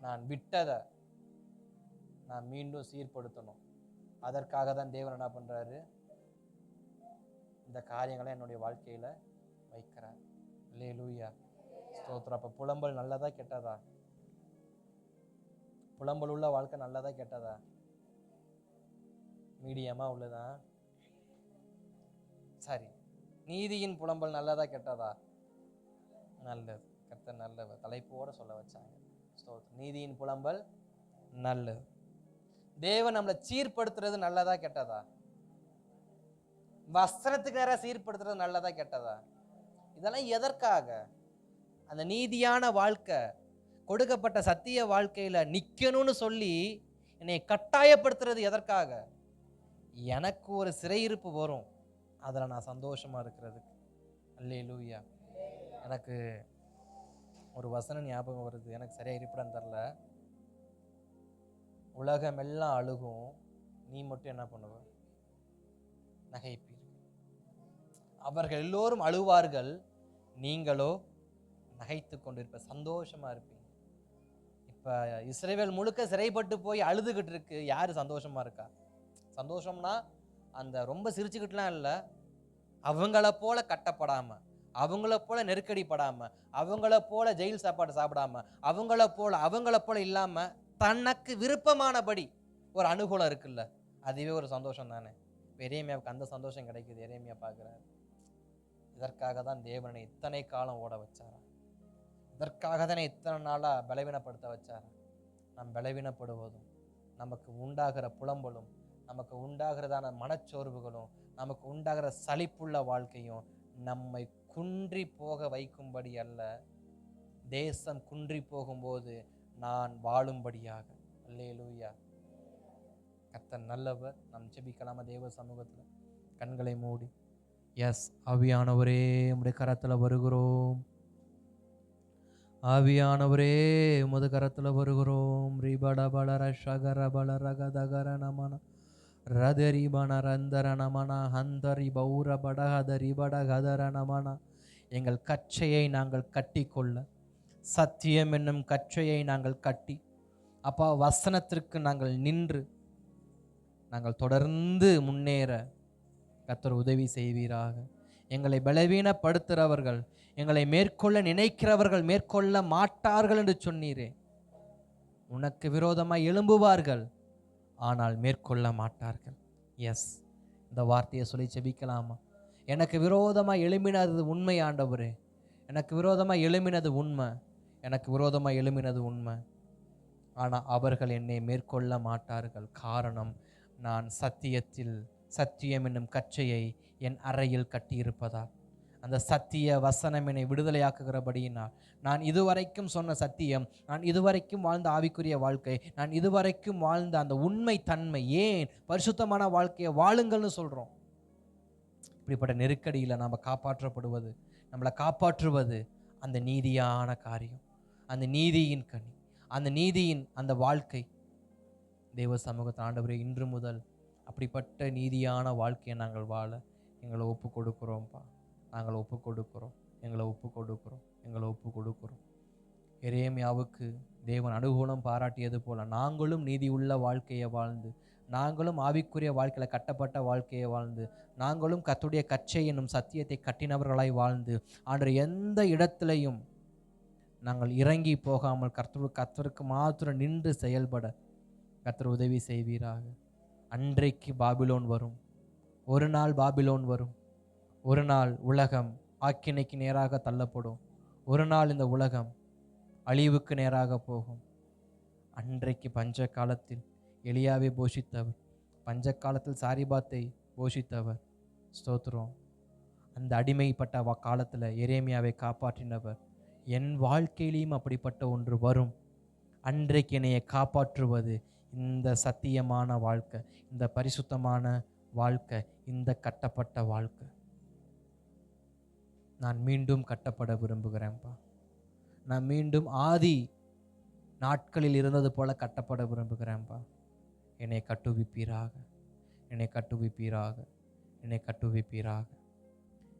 நான் விட்டதை நான் மீண்டும் சீர்படுத்தணும். அதற்காக தான் தேவன் என்ன பண்றாரு? இந்த காரியங்களை என்னுடைய வாழ்க்கையில வைக்கிறார். அல்லேலூயா, ஸ்தோத்திரம். அப்ப புலம்பல் நல்லதா கெட்டதா? புலம்பல் உள்ள வாழ்க்கை நல்லதா கெட்டதா? மீடியமா உள்ளதா? சரி. நீதியின் புலம்பல் நல்லதா கெட்டதா? நல்லது. கர்த்தர் நல்லவர். தலைப்போட சொல்ல வச்சாங்க. நீதியின் புலம்பல் நல்லது. தேவன் நம்மளை சீர்படுத்துறது நல்லதா கெட்டதா? வஸ்திரத்துக்கு நேரம் சீர்படுத்துறது நல்லதா கெட்டதா? இதெல்லாம் எதற்காக? அந்த நீதியான வாழ்க்கை, கொடுக்கப்பட்ட சத்திய வாழ்க்கையில நிக்கணும்னு சொல்லி என்னை கட்டாயப்படுத்துறது எதற்காக? எனக்கு ஒரு சிறையிருப்பு வரும், அதில் நான் சந்தோஷமா இருக்கிறதுக்கு. அல்லேலூயா. எனக்கு ஒரு வசனம் ஞாபகம் வருது, எனக்கு சரியா இருப்பிடம் தரல. உலகம் எல்லாம் அழுகும், நீ மட்டும் என்ன பண்ணுவ? நகைப்பீர். அவர்கள் எல்லோரும் அழுவார்கள், நீங்களோ நகைத்து கொண்டிருப்ப, சந்தோஷமா இருப்பீங்க. இப்ப இஸ்ரவேல் முழுக்க சிறைப்பட்டு போய் அழுதுகிட்டு இருக்கு, யாரு சந்தோஷமா இருக்கா? சந்தோஷம்னா அந்த ரொம்ப சிரிச்சுக்கிட்டுலாம் இல்லை, அவங்கள போல கட்டப்படாம, அவங்கள போல நெருக்கடிப்படாம, அவங்கள போல ஜெயில் சாப்பாடு சாப்பிடாம, அவங்கள போல இல்லாம தனக்கு விருப்பமானபடி ஒரு அனுகூலம் இருக்குல்ல, அதுவே ஒரு சந்தோஷம் தானே. எரேமியாவுக்கு அந்த சந்தோஷம் கிடைக்குது. எரேமியா பார்க்குறாரு, இதற்காக தான் தேவனை இத்தனை காலம் ஓட வச்சாரா? இதற்காக தானே இத்தனை நாளா பலவீனப்படுத்த வச்சாரா? நாம் பலவீனப்படுவதும், நமக்கு உண்டாகிற புலம்பலும், நமக்கு உண்டாகிறதான மனச்சோர்வுகளும், நமக்கு உண்டாகிற சலிப்புள்ள வாழ்க்கையும் நம்மை குன்றி போக வைக்கும்படி அல்ல, தேசம் குன்றி போகும்போது நான் வாழும்படியாக. அல்லேலூயா. கர்த்தர் நல்லவர். நாம் ஜெபிக்கலாமா தேவ சமூகத்துல? கண்களை மூடி. எஸ், ஆவியானவரே உம்முடைய கரத்துல வருகிறோம். ஆவியானவரே உமது கரத்துல வருகிறோம். ரிபட பலர ஷகர பலர கதகர நமன ரதரிபன ரந்தர நமன ஹந்தரி பௌர படகதரி படகதர நமன. எங்கள் கச்சையை நாங்கள் கட்டி கொள்ள, சத்தியம் என்னும் கச்சையை நாங்கள் கட்டி, அப்பா வசனத்திற்கு நாங்கள் நின்று நாங்கள் தொடர்ந்து முன்னேற கர்த்தர் உதவி செய்வீராக. எங்களை பலவீனப்படுத்துகிறவர்கள், எங்களை மேற்கொள்ள நினைக்கிறவர்கள் மேற்கொள்ள மாட்டார்கள் என்று சொன்னீரே. உனக்கு விரோதமாய் எழும்புவார்கள், ஆனால் மேற்கொள்ள மாட்டார்கள். எஸ், இந்த வார்த்தையை சொல்லி செபிக்கலாமா? எனக்கு விரோதமாக எழும்பினது உண்மை ஆண்டவரே, எனக்கு விரோதமாக எழும்பினது உண்மை, எனக்கு விரோதமாக எழும்பினது உண்மை. ஆனால் அவர்கள் என்னை மேற்கொள்ள மாட்டார்கள். காரணம், நான் சத்தியம் என்னும் கச்சையை என் அறையில் கட்டியிருப்பதால், அந்த சத்திய வசனம் என்னை விடுதலையாக்குகிறபடியினால், நான் இதுவரைக்கும் சொன்ன சத்தியம், நான் இதுவரைக்கும் வாழ்ந்த ஆவிக்குரிய வாழ்க்கை, நான் இதுவரைக்கும் வாழ்ந்த அந்த உண்மை தன்மை, ஏன் பரிசுத்தமான வாழ்க்கையை வாழுங்கள்னு சொல்கிறோம். இப்படிப்பட்ட நெருக்கடியில் நாம் காப்பாற்றப்படுவது, நம்மளை காப்பாற்றுவது அந்த நீதியான காரியம், அந்த நீதியின் கனி, அந்த நீதியின் அந்த வாழ்க்கை. தேவ சமூகத்தை ஆண்டவரே, இன்று முதல் அப்படிப்பட்ட நீதியான வாழ்க்கையை நாங்கள் வாழ எங்களை ஒப்பு கொடுக்குறோம்ப்பா. நாங்கள் ஒப்பு கொடுக்குறோம், எங்களை ஒப்பு கொடுக்குறோம், எங்களை ஒப்பு கொடுக்குறோம். எரேமியாவுக்கு தேவன் அனுகூலம் பாராட்டியது போல நாங்களும் நீதி உள்ள வாழ்க்கையை வாழ்ந்து, நாங்களும் ஆவிக்குரிய வாழ்க்கையில் கட்டப்பட்ட வாழ்க்கையை வாழ்ந்து, நாங்களும் கர்த்தருடைய கச்சை என்னும் சத்தியத்தை கட்டினவர்களாய் வாழ்ந்து, ஆண்டவர் எந்த இடத்திலையும் நாங்கள் இறங்கி போகாமல் கர்த்தருக்கு மாத்திரம் நின்று செயல்பட கர்த்தர் உதவி செய்வீராக. அன்றைக்கு பாபிலோன் வரும், ஒரு நாள் பாபிலோன் வரும், ஒரு நாள் உலகம் ஆக்கினைக்கு நேராக தள்ளப்படும், ஒரு நாள் இந்த உலகம் அழிவுக்கு நேராக போகும். அன்றைக்கு பஞ்ச காலத்தில் எலியாவை போஷித்தவர், பஞ்ச காலத்தில் சாரிபாத்தை போஷித்தவர், ஸ்தோத்திரம். அந்த அடிமைப்பட்ட காலத்தில் எரேமியாவை காப்பாற்றினவர். என் வாழ்க்கையிலையும் அப்படிப்பட்ட ஒன்று வரும். அன்றைக்கு என்னையை காப்பாற்றுவது இந்த சத்தியமான வாழ்க்கை, இந்த பரிசுத்தமான வாழ்க்கை, இந்த கட்டப்பட்ட வாழ்க்கை. நான் மீண்டும் கட்டப்பட விரும்புகிறேன்ப்பா. நான் மீண்டும் ஆதி நாட்களில் இருந்தது போல கட்டப்பட விரும்புகிறேன்ப்பா. என்னை கட்டுவிப்பீராக, என்னை கட்டுவிப்பீராக, என்னை கட்டுவிப்பீராக.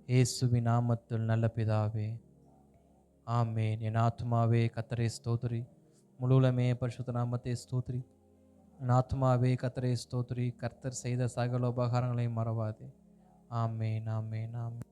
இயேசுவின் நாமத்தில் நல்ல பிதாவே, ஆமேன். என் ஆத்மாவே கர்த்தரை ஸ்தோத்திரி, முழுவலுமே பரிசுத்த நாமத்தை ஸ்தோத்திரி. என் ஆத்மாவே கர்த்தரை ஸ்தோத்திரி, கர்த்தர் செய்த சகல உபகாரங்களையும் மறவாதே. ஆமேன், ஆமேன், ஆமேன்.